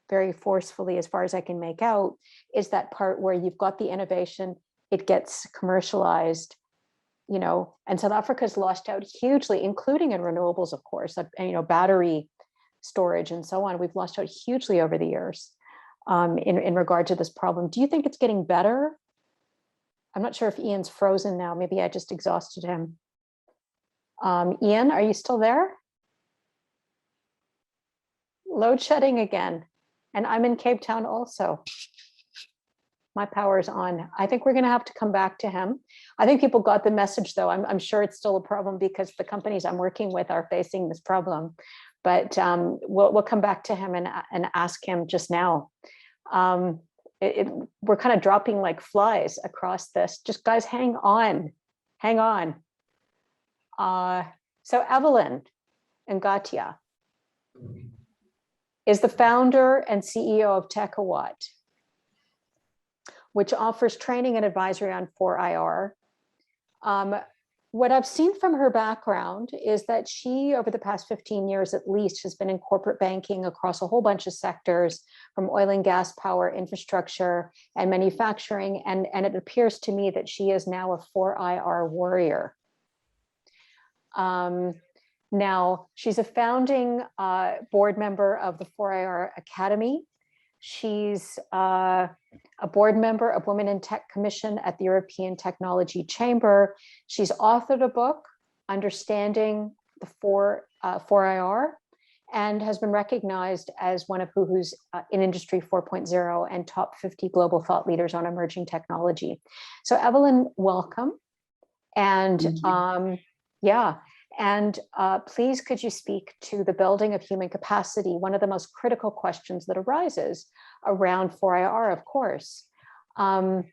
very forcefully, as far as I can make out, is that part where you've got the innovation, it gets commercialized, you know, and South Africa's lost out hugely, including in renewables, of course, and, you know, battery storage and so on. We've lost out hugely over the years in regard to this problem. Do you think it's getting better? I'm not sure if Ian's frozen now. Maybe I just exhausted him. Ian, are you still there? Load shedding again. And I'm in Cape Town also. My power's on. I think we're going to have to come back to him. I think people got the message, though. I'm sure it's still a problem because the companies I'm working with are facing this problem. But we'll come back to him and ask him just now. We're kind of dropping like flies across this. Just guys, hang on. So Evelyn Ngatia is the founder and CEO of TechAwat, which offers training and advisory on 4IR. What I've seen from her background is that she, over the past 15 years at least, has been in corporate banking across a whole bunch of sectors, from oil and gas, power, infrastructure, and manufacturing. And it appears to me that she is now a 4IR warrior. Now, she's a founding board member of the 4IR Academy. She's a board member of Women in Tech Commission at the European Technology Chamber. She's authored a book, Understanding the 4IR, and has been recognized as one of Who's in Industry 4.0 and top 50 global thought leaders on emerging technology. So Evelyn, welcome. And please, could you speak to the building of human capacity, one of the most critical questions that arises around 4IR, of course. And,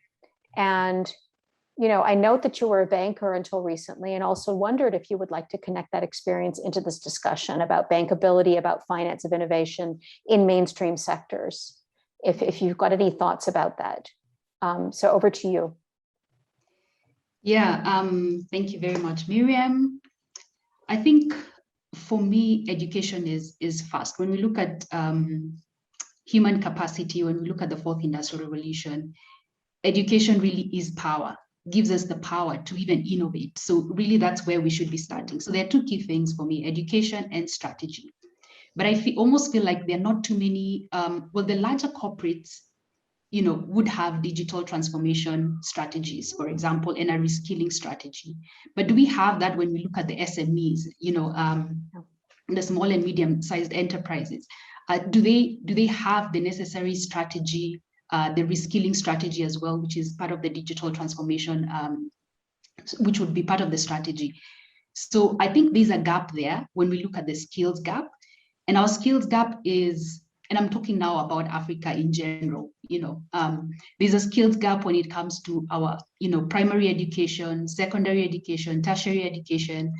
you know, I note that you were a banker until recently, and also wondered if you would like to connect that experience into this discussion about bankability, about finance of innovation in mainstream sectors, if you've got any thoughts about that. So over to you. Yeah, thank you very much, Miriam. I think for me, education is first. When we look at human capacity, when we look at the fourth industrial revolution, education really is power, gives us the power to even innovate. So really that's where we should be starting. So there are two key things for me, education and strategy. But I almost feel like there are not too many, well, the larger corporates, you know, would have digital transformation strategies, for example, and a reskilling strategy. But do we have that when we look at the SMEs, you know, the small and medium-sized enterprises? Do they have the necessary strategy the reskilling strategy as well, which is part of the digital transformation, which would be part of the strategy. So I think there's a gap there when we look at the skills gap. And our skills gap is, and I'm talking now about Africa in general, there's a skills gap when it comes to our, primary education, secondary education, tertiary education.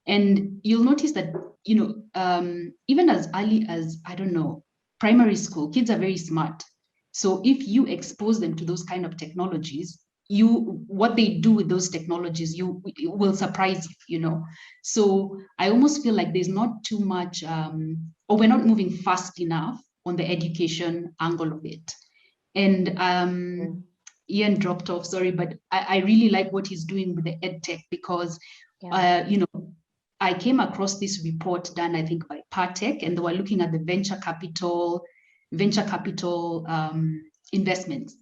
And you'll notice that, even as early as, I don't know, primary school, kids are very smart. So if you expose them to those kind of technologies, what they do with those technologies, it will surprise you, So I almost feel like there's not too much, or we're not moving fast enough on the education angle of it. And Ian dropped off, sorry, but I really like what he's doing with the EdTech because, I came across this report done, I think, by Partech, and they were looking at the venture capital investments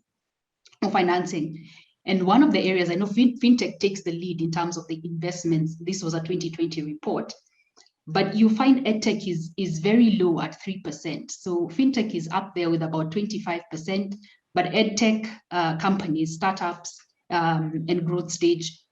or financing. And one of the areas, I know FinTech takes the lead in terms of the investments. This was a 2020 report, but you find EdTech is very low at 3%. So FinTech is up there with about 25%, but EdTech companies, startups, and growth stage,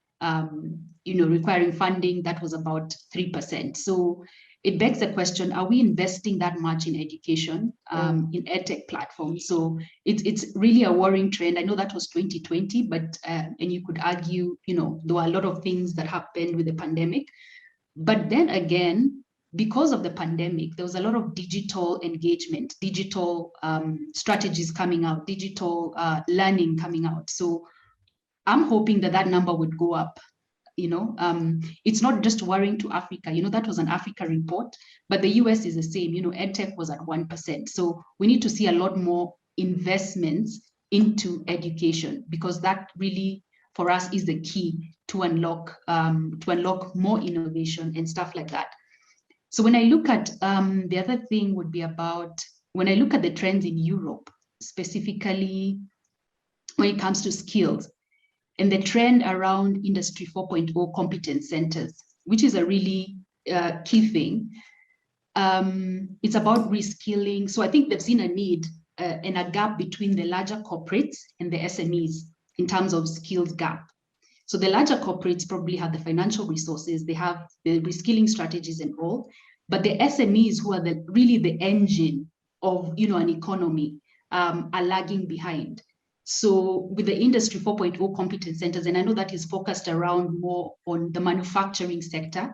requiring funding, that was about 3%. So it begs the question, are we investing that much in education, in EdTech platforms? So it's really a worrying trend. I know that was 2020, but, and you could argue, there were a lot of things that happened with the pandemic. But then again, because of the pandemic, there was a lot of digital engagement, digital strategies coming out, digital learning coming out. So I'm hoping that number would go up. It's not just worrying to Africa. That was an Africa report, but the US is the same. EdTech was at 1%. So we need to see a lot more investments into education, because that really, for us, is the key to unlock more innovation and stuff like that. So when I look at the other thing would be about when I look at the trends in Europe, specifically when it comes to skills, and the trend around Industry 4.0 competence centers, which is a really key thing. It's about reskilling. So I think they've seen a need and a gap between the larger corporates and the SMEs in terms of skills gap. So the larger corporates probably have the financial resources, they have the reskilling strategies and all, but the SMEs, who are really the engine of an economy, are lagging behind. So with the Industry 4.0 competence centers, and I know that is focused around more on the manufacturing sector.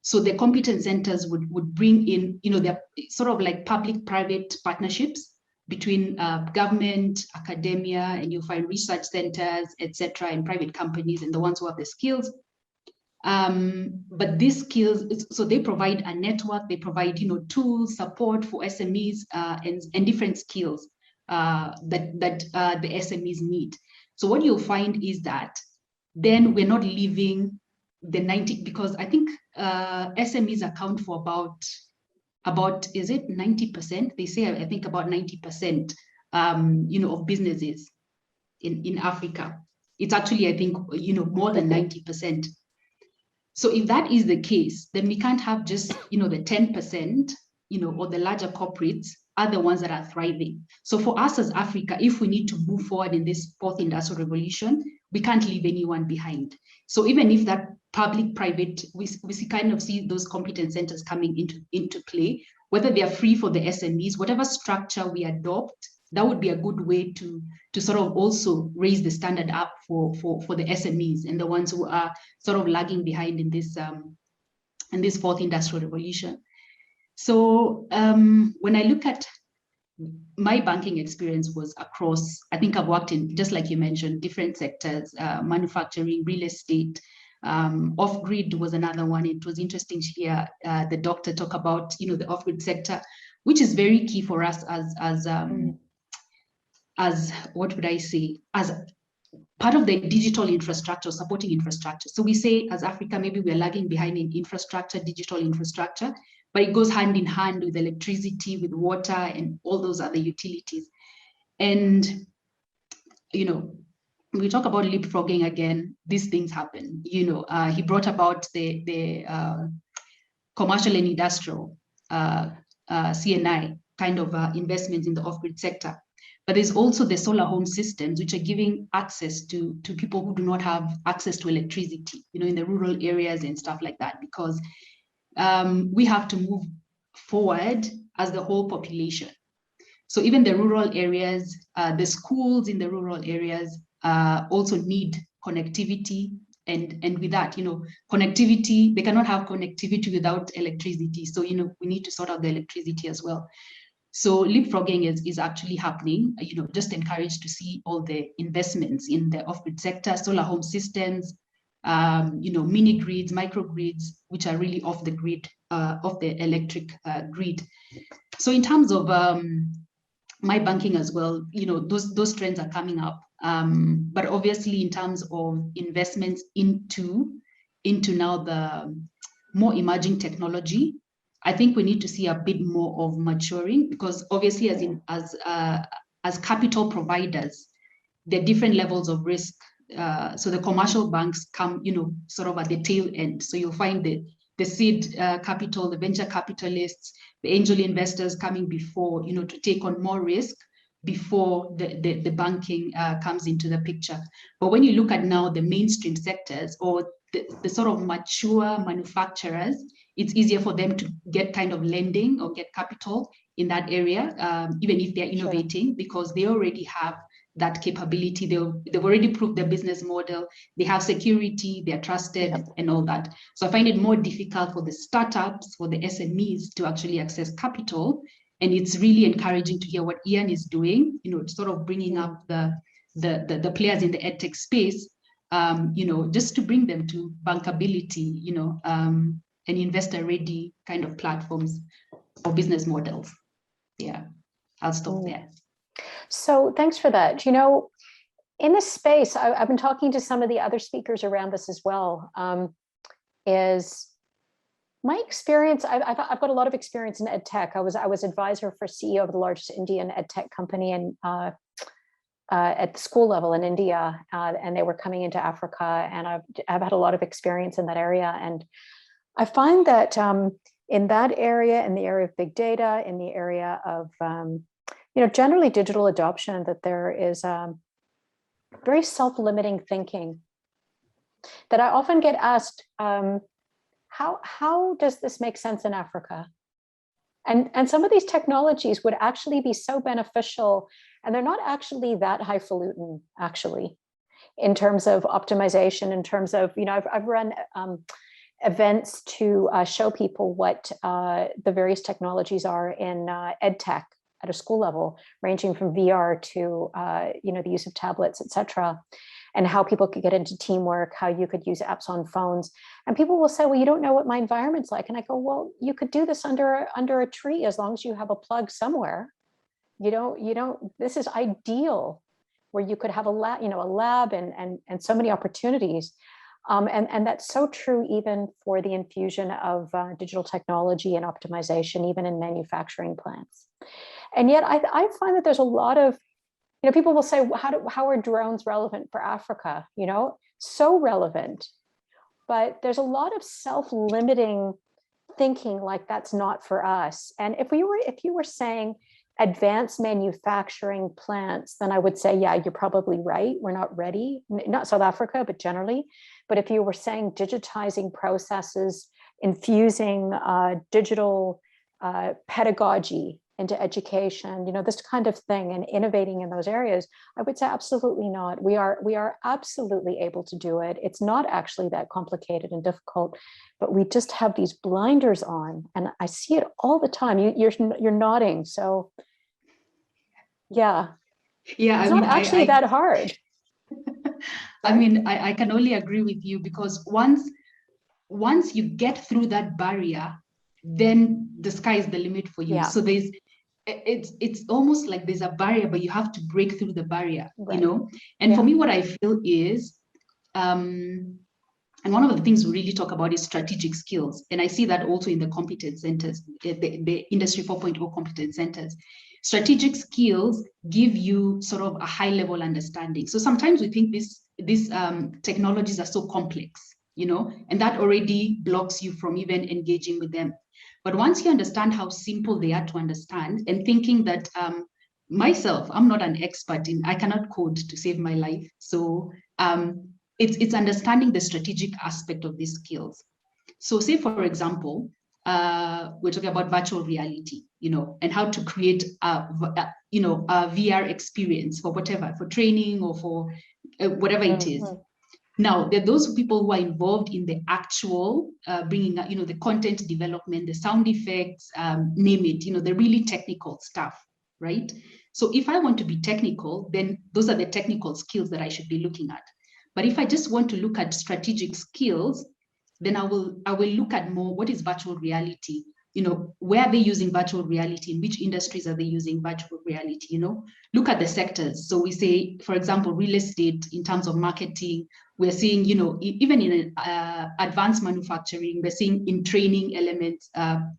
So the competence centers would bring in, they're sort of like public-private partnerships between government, academia, and you'll find research centers, etc., and private companies and the ones who have the skills. But these skills, so they provide a network, they provide, tools, support for SMEs and different skills that the SMEs need. So what you'll find is that then we're not leaving the 90, because I think SMEs account for about is it 90%? They say, I think about 90%, of businesses in Africa. It's actually, I think, more than 90%. So if that is the case, then we can't have just, the 10%, or the larger corporates are the ones that are thriving. So for us as Africa, if we need to move forward in this fourth industrial revolution, we can't leave anyone behind. So even if that public-private, we kind of see those competence centers coming into play, whether they are free for the SMEs, whatever structure we adopt, that would be a good way to sort of also raise the standard up for the SMEs and the ones who are sort of lagging behind in this fourth industrial revolution. So when I look at my banking experience was across, I think I've worked in, just like you mentioned, different sectors, manufacturing, real estate, off-grid was another one. It was interesting to hear the doctor talk about, the off-grid sector, which is very key for us as what would I say, as part of the digital infrastructure, supporting infrastructure. So we say as Africa, maybe we're lagging behind in infrastructure, digital infrastructure, but it goes hand in hand with electricity, with water, and all those other utilities. And, we talk about leapfrogging again, these things happen. He brought about the commercial and industrial CNI kind of investments in the off-grid sector. But there's also the solar home systems, which are giving access to people who do not have access to electricity, in the rural areas and stuff like that, because we have to move forward as the whole population. So even the rural areas, the schools in the rural areas also need connectivity. And with that, connectivity, they cannot have connectivity without electricity. So, we need to sort out the electricity as well. So leapfrogging is actually happening, just encouraged to see all the investments in the off-grid sector, solar home systems, mini grids, microgrids, which are really off the grid, off the electric grid. So in terms of my banking as well, those trends are coming up. But obviously in terms of investments into now the more emerging technology, I think we need to see a bit more of maturing, because obviously as capital providers, there are different levels of risk. So the commercial banks come, sort of at the tail end. So you'll find the seed capital, the venture capitalists, the angel investors coming before, to take on more risk before the banking comes into the picture. But when you look at now the mainstream sectors or the sort of mature manufacturers, it's easier for them to get kind of lending or get capital in that area, even if they're innovating, sure, because they already have that capability. They've already proved their business model. They have security, they're trusted, yep, and all that. So I find it more difficult for the startups, for the SMEs to actually access capital. And it's really encouraging to hear what Ian is doing, sort of bringing up the players in the edtech space, just to bring them to bankability, and investor-ready kind of platforms or business models. Yeah, I'll stop there. So thanks for that. In this space, I've been talking to some of the other speakers around this as well. Is my experience, I've got a lot of experience in edtech. I was advisor for CEO of the largest Indian edtech company and at the school level in India, and they were coming into Africa, and I've had a lot of experience in that area. And I find that in that area, in the area of big data, in the area of generally digital adoption, that there is very self-limiting thinking. That I often get asked, how does this make sense in Africa? And some of these technologies would actually be so beneficial, and they're not actually that highfalutin, actually, in terms of optimization, in terms of, I've run events to show people what the various technologies are in edtech at a school level, ranging from VR to the use of tablets, etc., and how people could get into teamwork, how you could use apps on phones. And people will say, well, you don't know what my environment's like. And I go, well, you could do this under a tree as long as you have a plug somewhere. This is ideal, where you could have a lab and so many opportunities. And that's so true even for the infusion of digital technology and optimization, even in manufacturing plants. And yet I find that there's a lot of, people will say, how are drones relevant for Africa? So relevant, but there's a lot of self-limiting thinking, like that's not for us. And if you were saying advanced manufacturing plants, then I would say, yeah, you're probably right. We're not ready, not South Africa, but generally. But if you were saying digitizing processes, infusing digital pedagogy into education, this kind of thing, and innovating in those areas, I would say absolutely not. We are absolutely able to do it. It's not actually that complicated and difficult, but we just have these blinders on, and I see it all the time. You're nodding, so yeah, it's not actually that hard. I mean, I can only agree with you, because once you get through that barrier, then the sky is the limit for you. Yeah. So it's almost like there's a barrier, but you have to break through the barrier, right. And for me, what I feel is, and one of the things we really talk about is strategic skills. And I see that also in the competence centers, the Industry 4.0 competence centers. Strategic skills give you sort of a high level understanding. So sometimes we think these technologies are so complex, and that already blocks you from even engaging with them. But once you understand how simple they are to understand, and thinking that myself, I'm not an expert I cannot code to save my life. So it's understanding the strategic aspect of these skills. So say, for example, we're talking about virtual reality, and how to create a VR experience for whatever, for training or for whatever it is. Now, there are those people who are involved in the actual bringing up, the content development, the sound effects, name it, the really technical stuff, right? So if I want to be technical, then those are the technical skills that I should be looking at. But if I just want to look at strategic skills, then I will look at more, what is virtual reality? Where are they using virtual reality? In which industries are they using virtual reality? Look at the sectors. So we say, for example, real estate in terms of marketing. We're seeing, even in advanced manufacturing, we're seeing in training elements,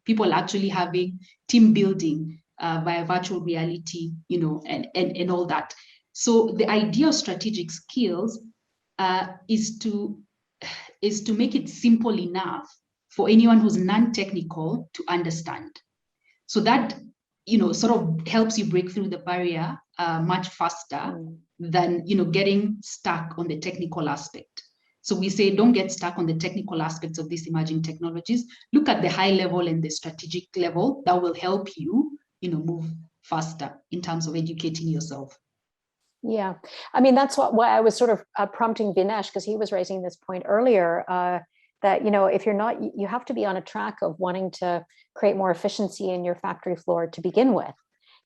people actually having team building via virtual reality, and all that. So the idea of strategic skills is to make it simple enough for anyone who's non-technical to understand. So that, sort of helps you break through the barrier much faster than, getting stuck on the technical aspect. So we say, don't get stuck on the technical aspects of these emerging technologies. Look at the high level and the strategic level. That will help you, move faster in terms of educating yourself. Yeah, I mean, that's why I was sort of prompting Vinesh, because he was raising this point earlier, that, if you're not, you have to be on a track of wanting to create more efficiency in your factory floor to begin with.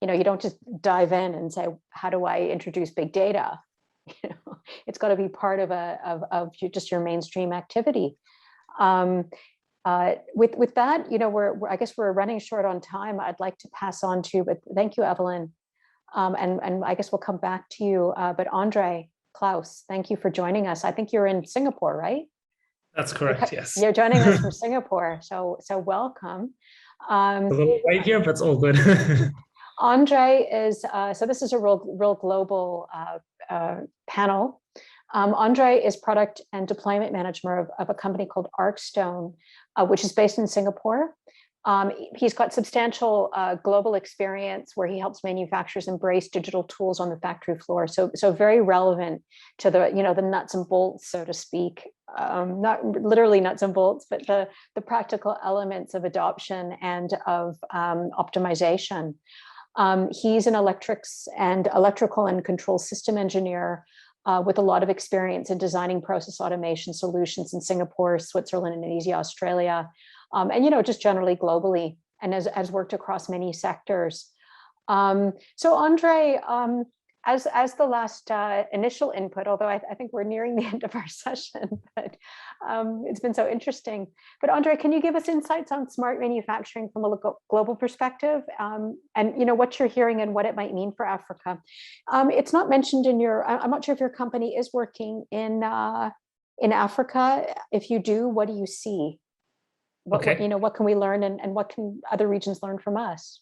You don't just dive in and say, how do I introduce big data? It's got to be part of just your mainstream activity. With that, I guess we're running short on time. I'd like to pass on to, but thank you, Evelyn. And I guess we'll come back to you. But Andre, Klaus, thank you for joining us. I think you're in Singapore, right? That's correct, yes. You're joining us from Singapore, so welcome. A little right here, but it's all good. Andre is, so this is a real global panel. Andre is product and deployment manager of a company called Arcstone, which is based in Singapore. He's got substantial global experience where he helps manufacturers embrace digital tools on the factory floor. So very relevant to the, the nuts and bolts, so to speak, not literally nuts and bolts, but the practical elements of adoption and of optimization. He's an electrical and control system engineer with a lot of experience in designing process automation solutions in Singapore, Switzerland, Indonesia, Australia, and just generally globally, and has worked across many sectors. So Andre, as the last initial input, although I think we're nearing the end of our session, but it's been so interesting. But Andre, can you give us insights on smart manufacturing from a global perspective, and what you're hearing and what it might mean for Africa? It's not mentioned in your. I'm not sure if your company is working in Africa. If you do, what do you see? What can we learn, and what can other regions learn from us?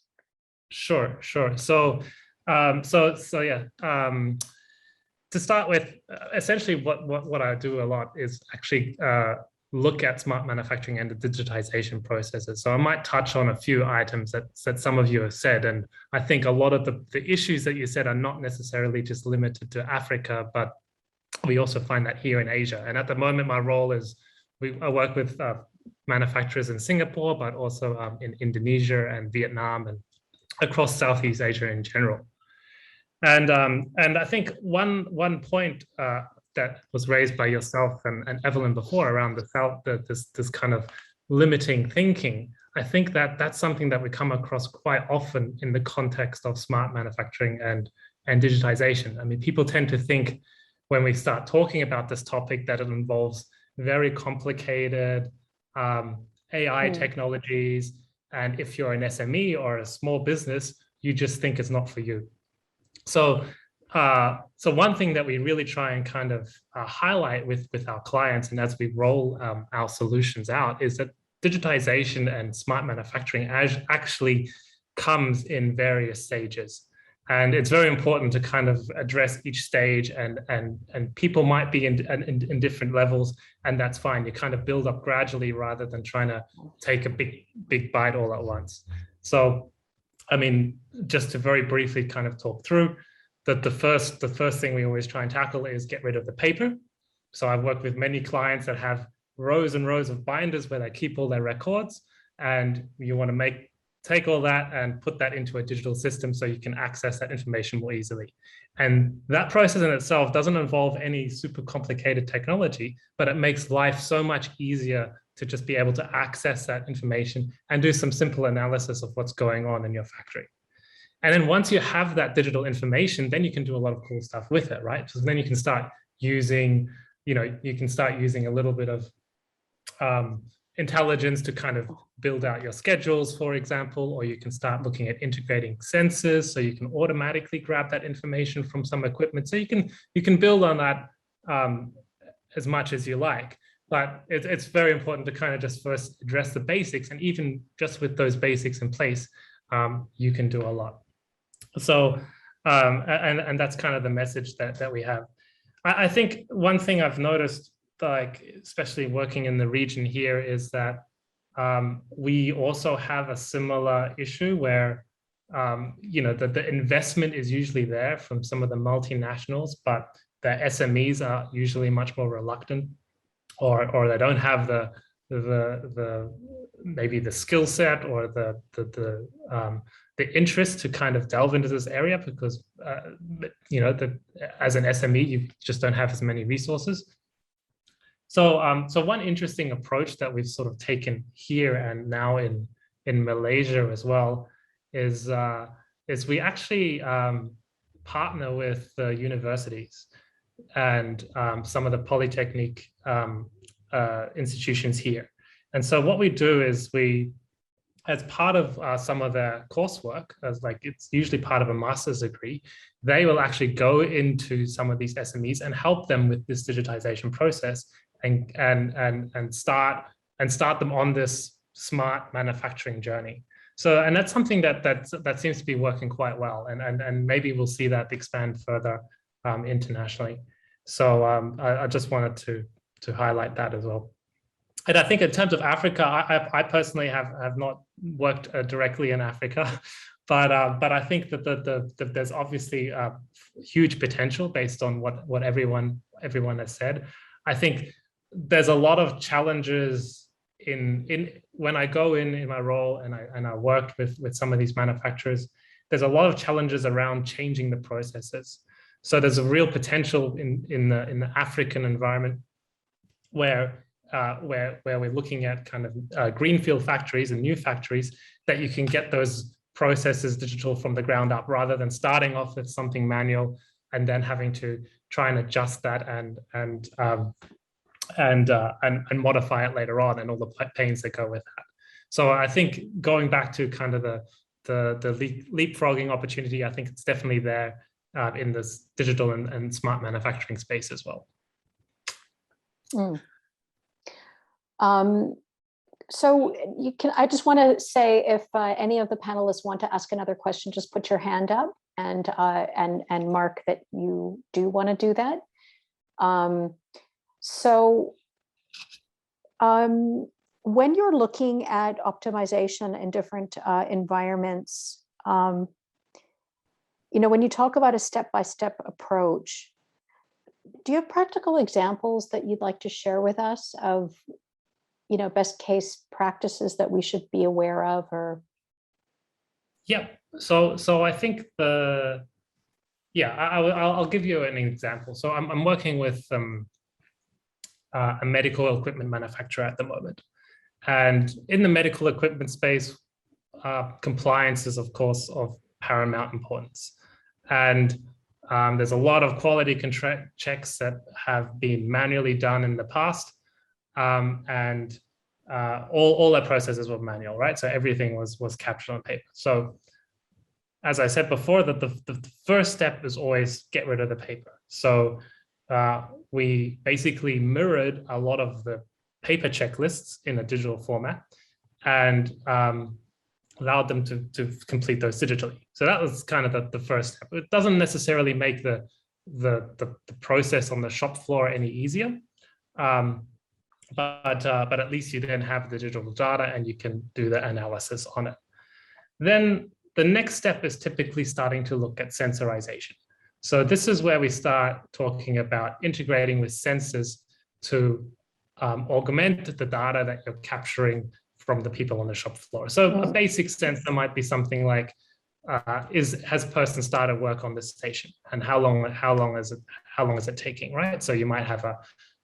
Sure. So yeah. To start with, essentially what I do a lot is actually look at smart manufacturing and the digitization processes. So I might touch on a few items that some of you have said, and I think a lot of the issues that you said are not necessarily just limited to Africa, but we also find that here in Asia. And at the moment, my role is I work with manufacturers in Singapore, but also in Indonesia and Vietnam and across Southeast Asia in general. And I think one point that was raised by yourself and Evelyn before around this kind of limiting thinking, I think that's something that we come across quite often in the context of smart manufacturing and digitization. I mean, people tend to think when we start talking about this topic that it involves very complicated AI technologies, and if you're an SME or a small business, you just think it's not for you. So one thing that we really try and kind of highlight with our clients, and as we roll our solutions out, is that digitization and smart manufacturing actually comes in various stages. And it's very important to kind of address each stage, and people might be in different levels, and that's fine. You kind of build up gradually rather than trying to take a big bite all at once. So I mean, just to very briefly kind of talk through that, the first thing we always try and tackle is get rid of the paper. So I've worked with many clients that have rows and rows of binders where they keep all their records, and you want to take all that and put that into a digital system so you can access that information more easily. And that process in itself doesn't involve any super complicated technology, but it makes life so much easier to just be able to access that information and do some simple analysis of what's going on in your factory. And then once you have that digital information, then you can do a lot of cool stuff with it, right? So then you can start using, you can start using a little bit of intelligence to kind of build out your schedules, for example, or you can start looking at integrating sensors so you can automatically grab that information from some equipment. So you can build on that as much as you like, but it's very important to kind of just first address the basics, and even just with those basics in place, you can do a lot. So and that's kind of the message that we have. I think one thing I've noticed, like especially working in the region here, is that we also have a similar issue where the investment is usually there from some of the multinationals, but the SMEs are usually much more reluctant, or they don't have the maybe the skill set or the interest to kind of delve into this area, because as an SME you just don't have as many resources. So one interesting approach that we've sort of taken here and now in Malaysia as well is we actually partner with the universities and some of the polytechnic institutions here. And so what we do is we, as part of some of their coursework, as like it's usually part of a master's degree, they will actually go into some of these SMEs and help them with this digitization process and start them on this smart manufacturing journey. So, and that's something that seems to be working quite well, and maybe we'll see that expand further internationally. So I just wanted to highlight that as well. And I think in terms of Africa, I personally have not worked directly in Africa, but I think that there's obviously huge potential based on what everyone has said. I think there's a lot of challenges in when I go in my role and I work with some of these manufacturers. There's a lot of challenges around changing the processes. So there's a real potential in the African environment where we're looking at kind of greenfield factories and new factories, that you can get those processes digital from the ground up, rather than starting off with something manual and then having to try and adjust that and modify it later on, and all the pains that go with that. So I think going back to kind of the leapfrogging opportunity, I think it's definitely there in this digital and smart manufacturing space as well. So I just want to say, if any of the panelists want to ask another question, just put your hand up and mark that you do want to do that. When you're looking at optimization in different environments, when you talk about a step-by-step approach, do you have practical examples that you'd like to share with us of, best case practices that we should be aware of? Or yeah, so I think I'll give you an example. So I'm working with a medical equipment manufacturer at the moment, and in the medical equipment space, compliance is of course of paramount importance, and there's a lot of quality control checks that have been manually done in the past, and all their processes were manual, right? So everything was captured on paper. So as I said before, that the first step is always get rid of the paper. So we basically mirrored a lot of the paper checklists in a digital format, and allowed them to complete those digitally. So that was kind of the first step. It doesn't necessarily make the process on the shop floor any easier, but at least you then have the digital data and you can do the analysis on it. Then the next step is typically starting to look at sensorization. So this is where we start talking about integrating with sensors to augment the data that you're capturing from the people on the shop floor. So a basic sensor might be something like, has a person started work on this station, and how long is it taking, right? So you might have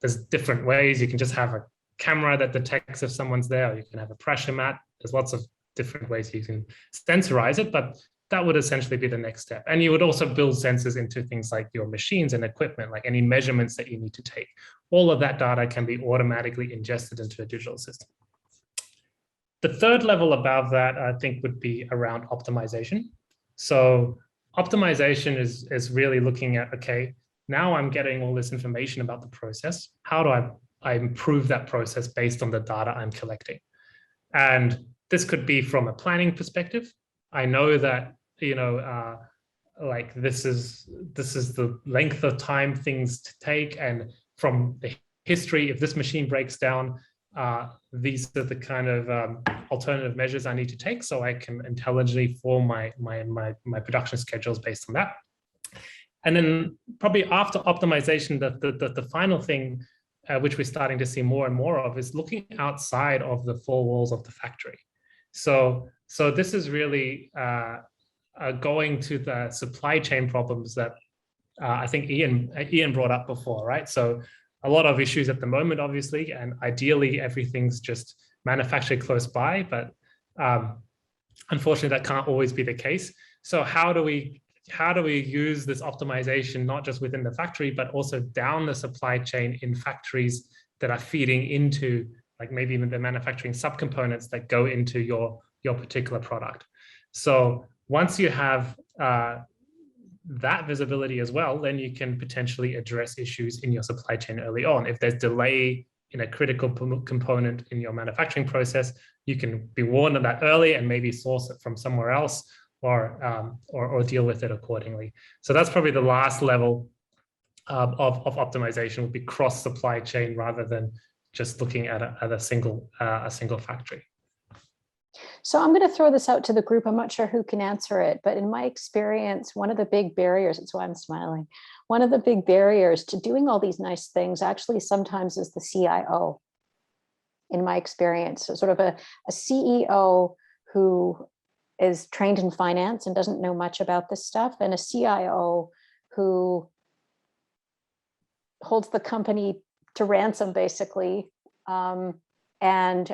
there's different ways. You can just have a camera that detects if someone's there, or you can have a pressure mat. There's lots of different ways you can sensorize it, but that would essentially be the next step. And you would also build sensors into things like your machines and equipment, like any measurements that you need to take. All of that data can be automatically ingested into a digital system. The third level above that, I think, would be around optimization. So optimization is really looking at, okay, now I'm getting all this information about the process. How do I improve that process based on the data I'm collecting? And this could be from a planning perspective. I know that, like this is the length of time things to take, and from the history, if this machine breaks down, these are the kind of alternative measures I need to take, so I can intelligently form my production schedules based on that. And then probably after optimization, the final thing which we're starting to see more and more of is looking outside of the four walls of the factory. So this is really going to the supply chain problems that I think Ian brought up before, right? So a lot of issues at the moment, obviously, and ideally everything's just manufactured close by, but unfortunately that can't always be the case. So how do we use this optimization, not just within the factory, but also down the supply chain in factories that are feeding into, like maybe even the manufacturing subcomponents that go into your particular product. So once you have that visibility as well, then you can potentially address issues in your supply chain early on. If there's delay in a critical component in your manufacturing process, you can be warned of that early and maybe source it from somewhere else, or deal with it accordingly. So that's probably the last level of optimization, would be cross supply chain rather than just looking at a single factory. So I'm going to throw this out to the group. I'm not sure who can answer it, but in my experience, one of the big barriers, that's why I'm smiling, one of the big barriers to doing all these nice things actually sometimes is the CIO, in my experience. So sort of a CEO who is trained in finance and doesn't know much about this stuff, and a CIO who holds the company to ransom, basically, and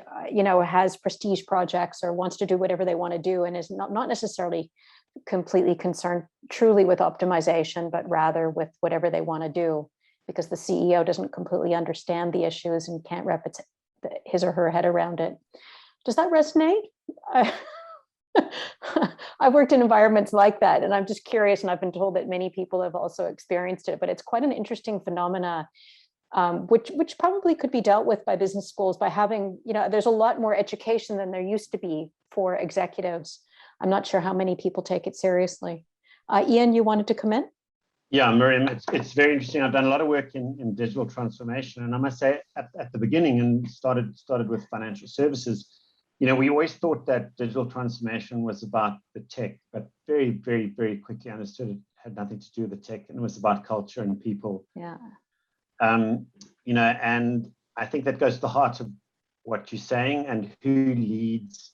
has prestige projects or wants to do whatever they want to do, and is not necessarily completely concerned truly with optimization, but rather with whatever they want to do, because the CEO doesn't completely understand the issues and can't wrap his or her head around it. Does that resonate? I've worked in environments like that, and I'm just curious, and I've been told that many people have also experienced it, but it's quite an interesting phenomena, which probably could be dealt with by business schools by having, there's a lot more education than there used to be for executives. I'm not sure how many people take it seriously. Ian, you wanted to come in? Yeah, Miriam, it's very interesting. I've done a lot of work in digital transformation, and I must say at the beginning, and started with financial services, we always thought that digital transformation was about the tech, but very, very, very quickly understood it had nothing to do with the tech, and it was about culture and people. Yeah. And I think that goes to the heart of what you're saying and who leads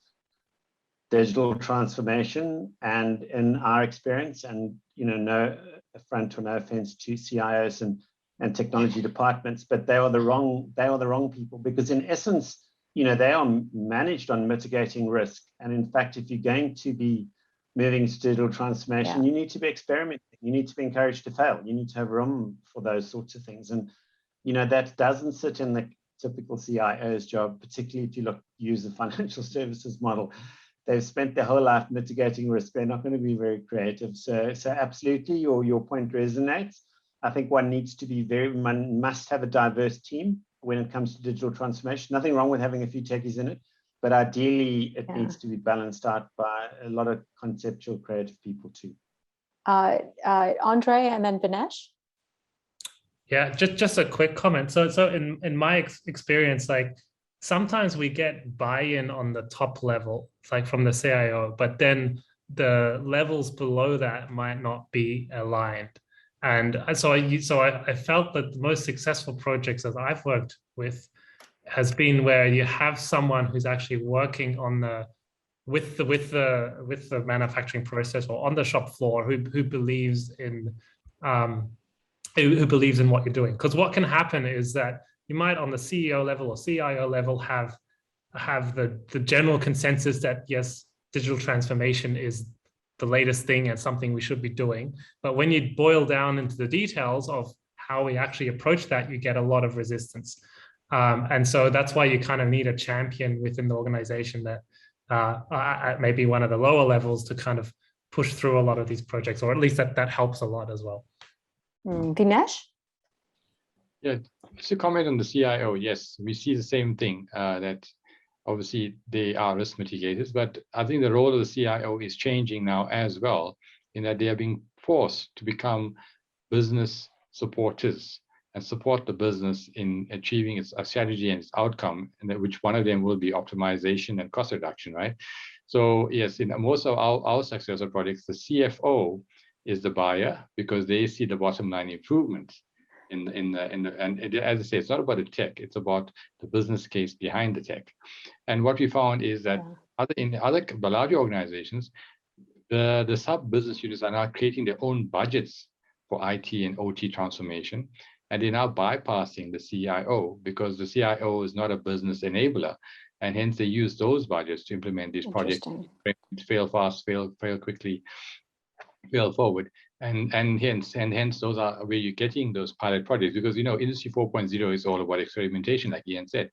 digital transformation. And in our experience, and no affront or no offense to CIOs and technology departments, but they are the wrong people, because in essence, they are managed on mitigating risk. And in fact, if you're going to be moving to digital transformation, you need to be experimenting. You need to be encouraged to fail. You need to have room for those sorts of things. And, that doesn't sit in the typical CIO's job, particularly if you use the financial services model. They've spent their whole life mitigating risk. They're not going to be very creative. So absolutely, your point resonates. I think one must have a diverse team when it comes to digital transformation. Nothing wrong with having a few techies in it, but ideally it needs to be balanced out by a lot of conceptual creative people too. Andre and then Vinesh. Yeah, just a quick comment. So in my experience, like sometimes we get buy-in on the top level, like from the CIO, but then the levels below that might not be aligned. And so I felt that the most successful projects that I've worked with has been where you have someone who's actually working on with the manufacturing process or on the shop floor who believes in who believes in what you're doing. Because what can happen is that you might on the CEO level or CIO level have the general consensus that yes, digital transformation is the latest thing and something we should be doing. But when you boil down into the details of how we actually approach that, you get a lot of resistance. And so that's why you kind of need a champion within the organization that at maybe one of the lower levels to kind of push through a lot of these projects, or at least that helps a lot as well. Dinesh? Yeah, just to comment on the CIO, yes, we see the same thing, that obviously they are risk mitigators, but I think the role of the CIO is changing now as well, in that they are being forced to become business supporters and support the business in achieving its strategy and its outcome, and that which one of them will be optimization and cost reduction, right? So yes, in most of our successful projects, the CFO is the buyer because they see the bottom line improvement and as I say, it's not about the tech, it's about the business case behind the tech. And what we found is that in other larger organizations, the sub business units are now creating their own budgets for IT and OT transformation, and they're now bypassing the CIO because the CIO is not a business enabler, and hence they use those budgets to implement these projects, fail fast, fail quickly, fail forward. And hence those are where you're getting those pilot projects, because Industry 4.0 is all about experimentation, like Ian said.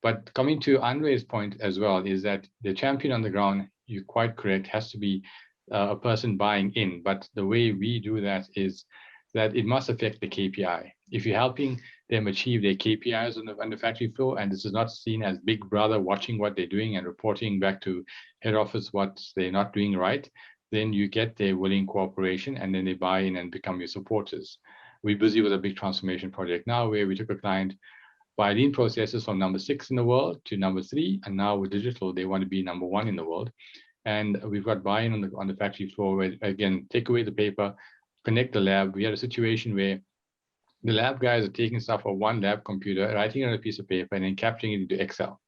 But coming to Andre's point as well, is that the champion on the ground, you're quite correct, has to be a person buying in. But the way we do that is that it must affect the KPI. If you're helping them achieve their KPIs on the factory floor, and this is not seen as Big Brother watching what they're doing and reporting back to head office what they're not doing right, then you get their willing cooperation, and then they buy in and become your supporters. We're busy with a big transformation project now where we took a client by lean processes from number 6 in the world to number 3, and now with digital, they want to be number 1 in the world. And we've got buy-in on the factory floor where, again, take away the paper, connect the lab. We had a situation where the lab guys are taking stuff from one lab computer, writing it on a piece of paper, and then capturing it into Excel.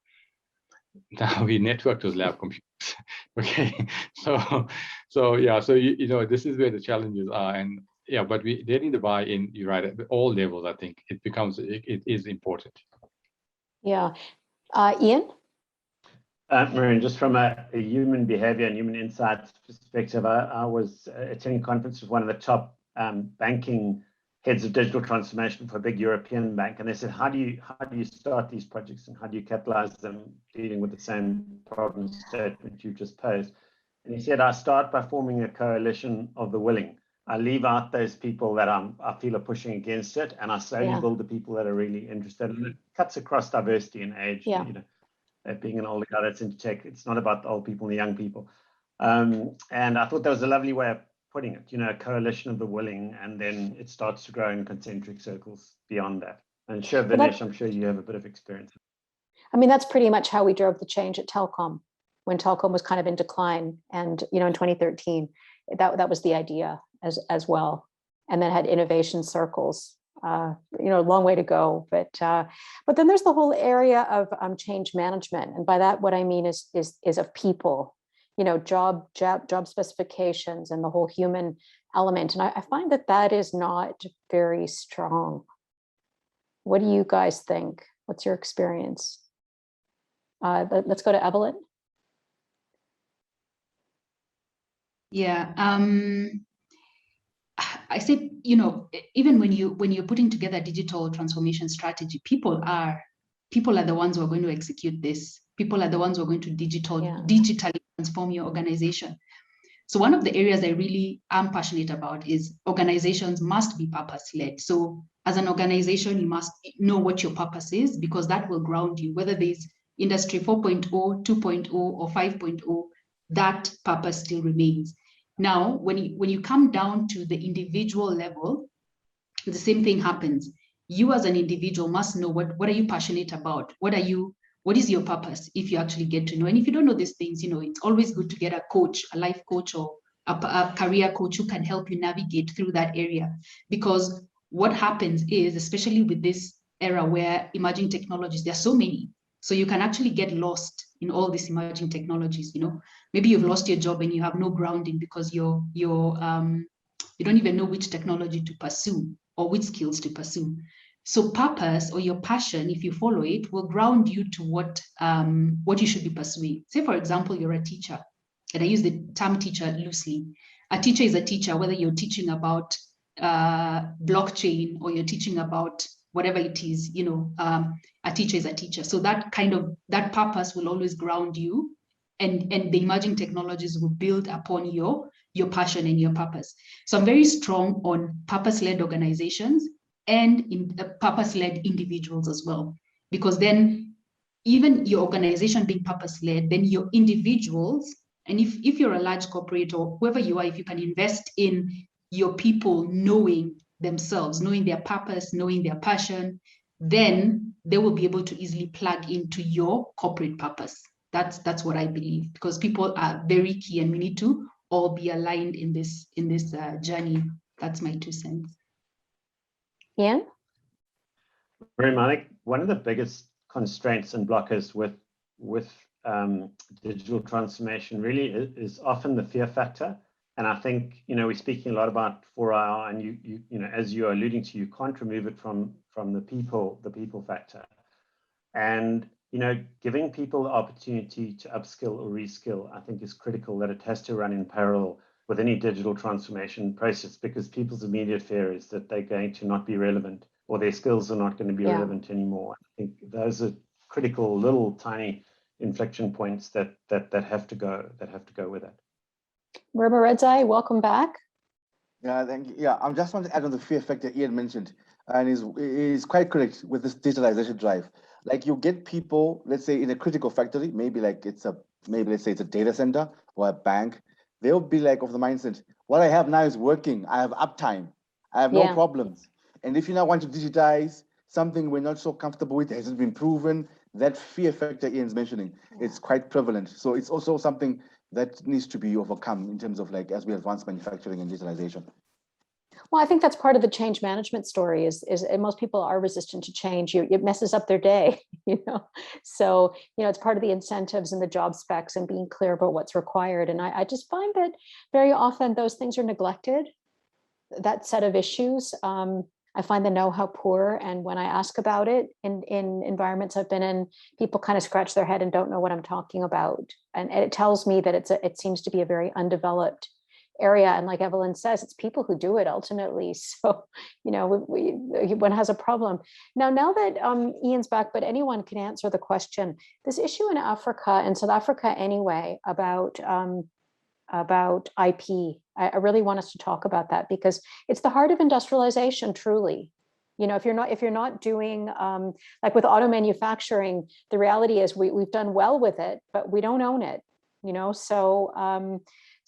Now we network those lab computers. Okay, so this is where the challenges are, and yeah, but they need to buy in. You're right, at all levels. I think it is important. Yeah, Ian. Marian, just from a human behavior and human insights perspective, I was attending a conference with one of the top banking heads of digital transformation for a big European bank, and they said, how do you start these projects and how do you capitalize them dealing with the same problem statement you just posed? And he said, I start by forming a coalition of the willing. I leave out those people that I feel are pushing against it, and I slowly build the people that are really interested. And it cuts across diversity and age. Being an older guy that's into tech, it's not about the old people and the young people. And I thought that was a lovely way of putting it, a coalition of the willing, and then it starts to grow in concentric circles beyond that. And sure, Dinesh, I'm sure you have a bit of experience. I mean, that's pretty much how we drove the change at Telkom, when Telkom was kind of in decline. And, in 2013, that was the idea as well. And then had innovation circles, a long way to go. But then there's the whole area of change management. And by that, what I mean is of people, job specifications and the whole human element. And I find that is not very strong. What do you guys think? What's your experience? Let's go to Evelyn. Yeah, I said, even when you're putting together a digital transformation strategy, people are the ones who are going to execute this. People are the ones who are going to digitally transform your organization. So one of the areas I really am passionate about is organizations must be purpose-led. So as an organization, you must know what your purpose is, because that will ground you, whether there's Industry 4.0, 2.0, or 5.0, that purpose still remains. Now, when you come down to the individual level, the same thing happens. You as an individual must know what are you passionate about? What are you what is your purpose if you actually get to know? And if you don't know these things, it's always good to get a coach, a life coach or a career coach who can help you navigate through that area. Because what happens is, especially with this era where emerging technologies, there are so many, so you can actually get lost in all these emerging technologies. Maybe you've lost your job and you have no grounding because you don't even know which technology to pursue or which skills to pursue. So purpose or your passion, if you follow it, will ground you to what you should be pursuing. Say, for example, you're a teacher, and I use the term teacher loosely. A teacher is a teacher, whether you're teaching about blockchain or you're teaching about whatever it is, a teacher is a teacher. So that purpose will always ground you, and the emerging technologies will build upon your passion and your purpose. So I'm very strong on purpose-led organizations and in purpose-led individuals as well, because then even your organization being purpose-led, then your individuals, and if you're a large corporate or whoever you are, if you can invest in your people knowing themselves, knowing their purpose, knowing their passion, then they will be able to easily plug into your corporate purpose. That's what I believe, because people are very key and we need to all be aligned in this journey. That's my 2 cents. Ian? Miriam, one of the biggest constraints and blockers with digital transformation really is often the fear factor. And I think, we're speaking a lot about 4IR, and you as you're alluding to, you can't remove it from the people factor. And, giving people the opportunity to upskill or reskill, I think is critical, that it has to run in parallel with any digital transformation process, because people's immediate fear is that they're going to not be relevant or their skills are not going to be relevant anymore. I think those are critical little tiny inflection points that have to go with it. Miriam Redzai, welcome back. Yeah, thank you. Yeah, I just want to add on the fear factor Ian mentioned, and is quite correct with this digitalization drive. Like, you get people, let's say in a critical factory, maybe let's say it's a data center or a bank. They'll be like of the mindset, what I have now is working. I have uptime. I have no problems. And if you now want to digitize something we're not so comfortable with, hasn't been proven, that fear factor Ian's mentioning, it's quite prevalent. So it's also something that needs to be overcome in terms of as we advance manufacturing and digitalization. Well, I think that's part of the change management story is most people are resistant to change. It messes up their day, So, it's part of the incentives and the job specs and being clear about what's required. And I just find that very often those things are neglected, that set of issues. I find the know-how poor. And when I ask about it in environments I've been in, people kind of scratch their head and don't know what I'm talking about. And it tells me that it seems to be a very undeveloped area. And like Evelyn says, it's people who do it ultimately. So, one has a problem. Now that Ian's back, but anyone can answer the question. This issue in Africa, and South Africa anyway, about IP. I really want us to talk about that, because it's the heart of industrialization, truly. If you're not doing like with auto manufacturing, the reality is we've done well with it, but we don't own it.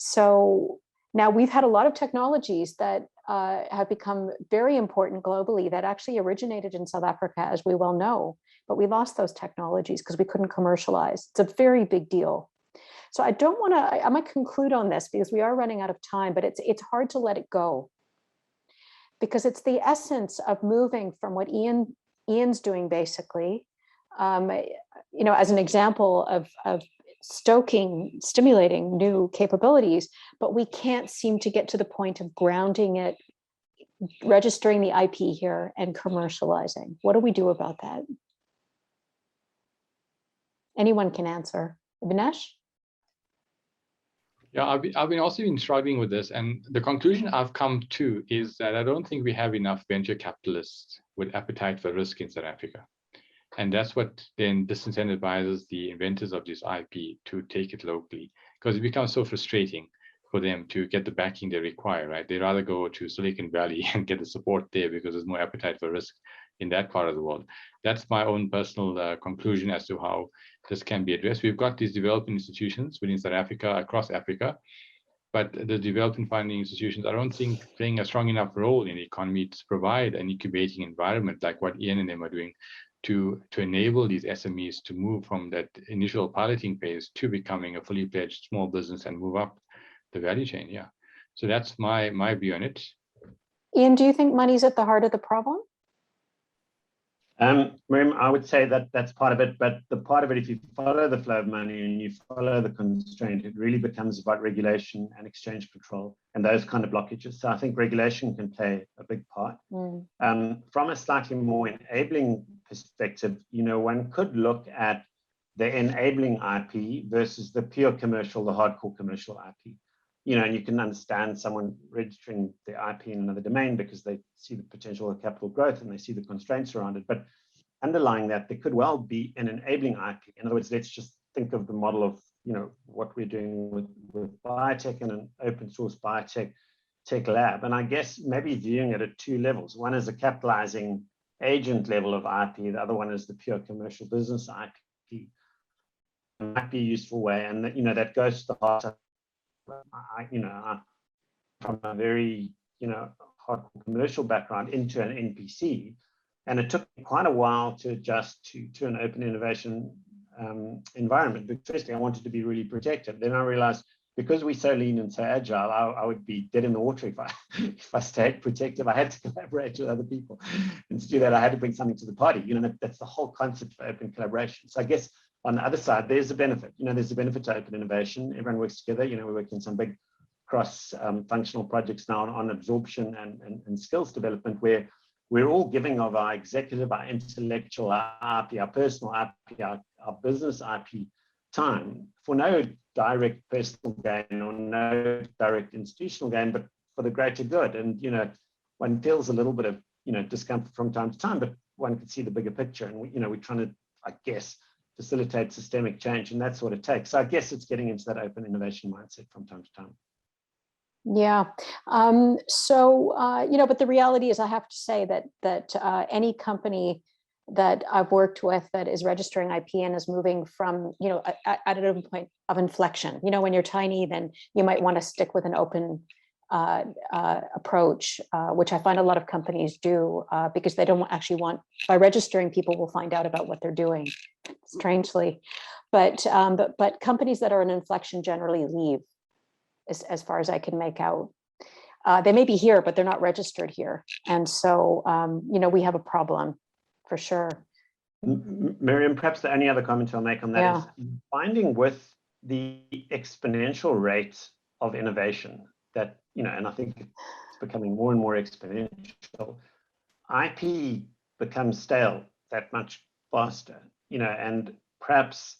So now we've had a lot of technologies that have become very important globally that actually originated in South Africa, as we well know, but we lost those technologies because we couldn't commercialize. It's a very big deal. So I might conclude on this because we are running out of time, but it's hard to let it go, because it's the essence of moving from what Ian's doing basically, as an example of stimulating new capabilities, but we can't seem to get to the point of grounding it, registering the IP here and commercializing. What do we do about that? Anyone can answer. Vinesh? Yeah, I've been also been struggling with this, and the conclusion I've come to is that I don't think we have enough venture capitalists with appetite for risk in South Africa. And that's what then disincentivizes the inventors of this IP to take it locally, because it becomes so frustrating for them to get the backing they require, right? They'd rather go to Silicon Valley and get the support there because there's more appetite for risk in that part of the world. That's my own personal conclusion as to how this can be addressed. We've got these development institutions within South Africa, across Africa, but the development funding institutions, I don't think playing a strong enough role in the economy to provide an incubating environment like what Ian and them are doing to enable these SMEs to move from that initial piloting phase to becoming a fully fledged small business and move up the value chain. Yeah. So that's my view on it. Ian, do you think money's at the heart of the problem? Miriam, I would say that that's part of it, but the part of it, if you follow the flow of money and you follow the constraint, it really becomes about regulation and exchange control and those kind of blockages. So I think regulation can play a big part. From a slightly more enabling perspective, one could look at the enabling IP versus the pure commercial, the hardcore commercial IP. And you can understand someone registering the IP in another domain because they see the potential of capital growth and they see the constraints around it. But underlying that, there could well be an enabling IP. In other words, let's just think of the model of what we're doing with biotech and an open source biotech tech lab. And I guess maybe viewing it at two levels. One is a capitalizing agent level of IP. The other one is the pure commercial business IP. It might be a useful way, and that goes to the heart of from a very, hardcore commercial background into an NPC. And it took me quite a while to adjust to an open innovation environment. But firstly, I wanted to be really protected. Then I realized because we're so lean and so agile, I would be dead in the water if I stayed protective. I had to collaborate with other people. And to do that, I had to bring something to the party. That's the whole concept of open collaboration. So I guess on the other side, there's a benefit. There's a benefit to open innovation. Everyone works together. We work in some big cross-functional projects now on absorption and skills development, where we're all giving of our executive, our intellectual IP, our personal IP, our business IP time for no direct personal gain or no direct institutional gain, but for the greater good. And, one feels a little bit of, discomfort from time to time, but one can see the bigger picture. And, we're trying to, I guess, facilitate systemic change, and that's what it takes. So I guess it's getting into that open innovation mindset from time to time. Yeah. But the reality is, I have to say that any company that I've worked with that is registering IP and is moving from, at a point of inflection, when you're tiny, then you might want to stick with an open approach, which I find a lot of companies do because they don't actually want, by registering, people will find out about what they're doing, strangely. But companies that are an inflection generally leave, as far as I can make out. They may be here, but they're not registered here. And so, we have a problem for sure. Miriam, perhaps the only other comment I'll make on that is finding with the exponential rate of innovation that, and I think it's becoming more and more exponential, IP becomes stale that much faster, and perhaps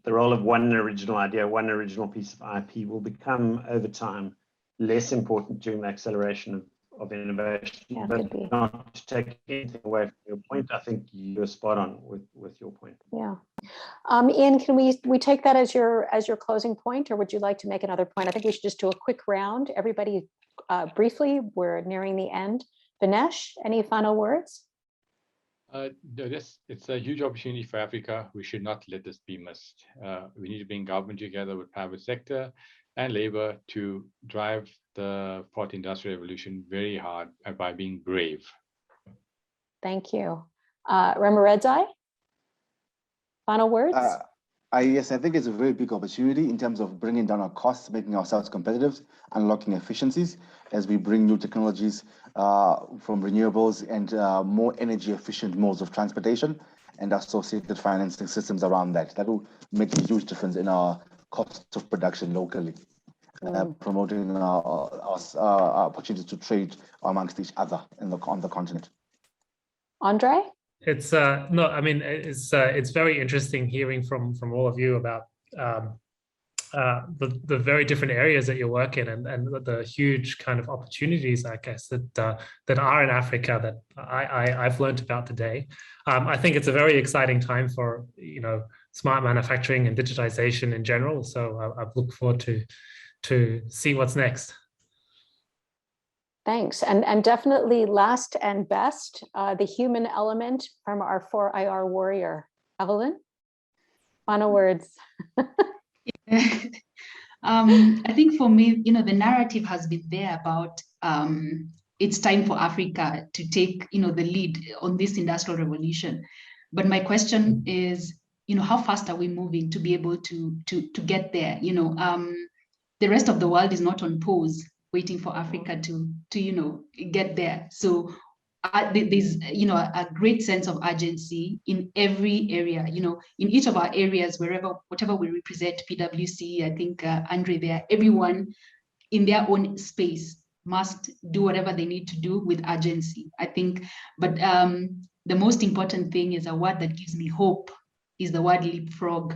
the role of one original idea, one original piece of IP will become over time less important during the acceleration of innovation. But not to take anything away from your point, I think you're spot on with your point. Yeah. Ian, can we take that as your closing point, or would you like to make another point? I think we should just do a quick round. Everybody, briefly, we're nearing the end. Vinesh, any final words? It's a huge opportunity for Africa. We should not let this be missed. We need to bring government together with private sector and labor to drive the fourth industrial revolution very hard by being brave. Thank you. Ramaredzai, final words? Yes, I think it's a very big opportunity in terms of bringing down our costs, making ourselves competitive, unlocking efficiencies as we bring new technologies from renewables and more energy efficient modes of transportation and associated financing systems around that. That will make a huge difference in our cost of production locally, promoting our opportunities to trade amongst each other on the continent. Andre? It's it's very interesting hearing from all of you about the very different areas that you work in and the huge kind of opportunities, I guess, that are in Africa that I've learned about today. I think it's a very exciting time for smart manufacturing and digitization in general. So I look forward to see what's next. Thanks. And definitely last and best, the human element from our 4IR warrior. Evelyn, final words. I think for me, the narrative has been there about it's time for Africa to take, the lead on this industrial revolution. But my question is, how fast are we moving to be able to get there? The rest of the world is not on pause waiting for Africa to get there. So there's a great sense of urgency in every area, in each of our areas, whatever we represent, PwC, I think Andre there, everyone in their own space must do whatever they need to do with urgency, I think. But the most important thing is a word that gives me hope is the word leapfrog,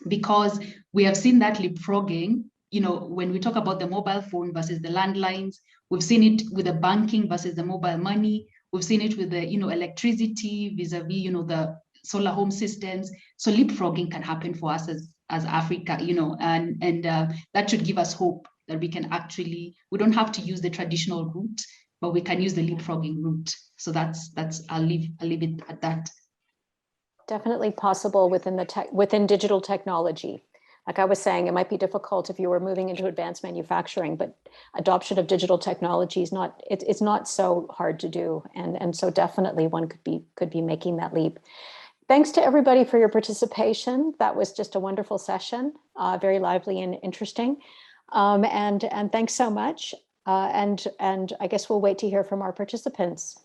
because we have seen that leapfrogging, when we talk about the mobile phone versus the landlines. We've seen it with the banking versus the mobile money. We've seen it with the, electricity vis-a-vis, the solar home systems. So leapfrogging can happen for us as Africa, and that should give us hope that we can we don't have to use the traditional route, but we can use the leapfrogging route. So I'll leave it at that. Definitely possible within digital technology. Like I was saying, it might be difficult if you were moving into advanced manufacturing, but adoption of digital technology is it's not so hard to do. And so definitely one could be making that leap. Thanks to everybody for your participation. That was just a wonderful session, very lively and interesting. And thanks so much. And I guess we'll wait to hear from our participants.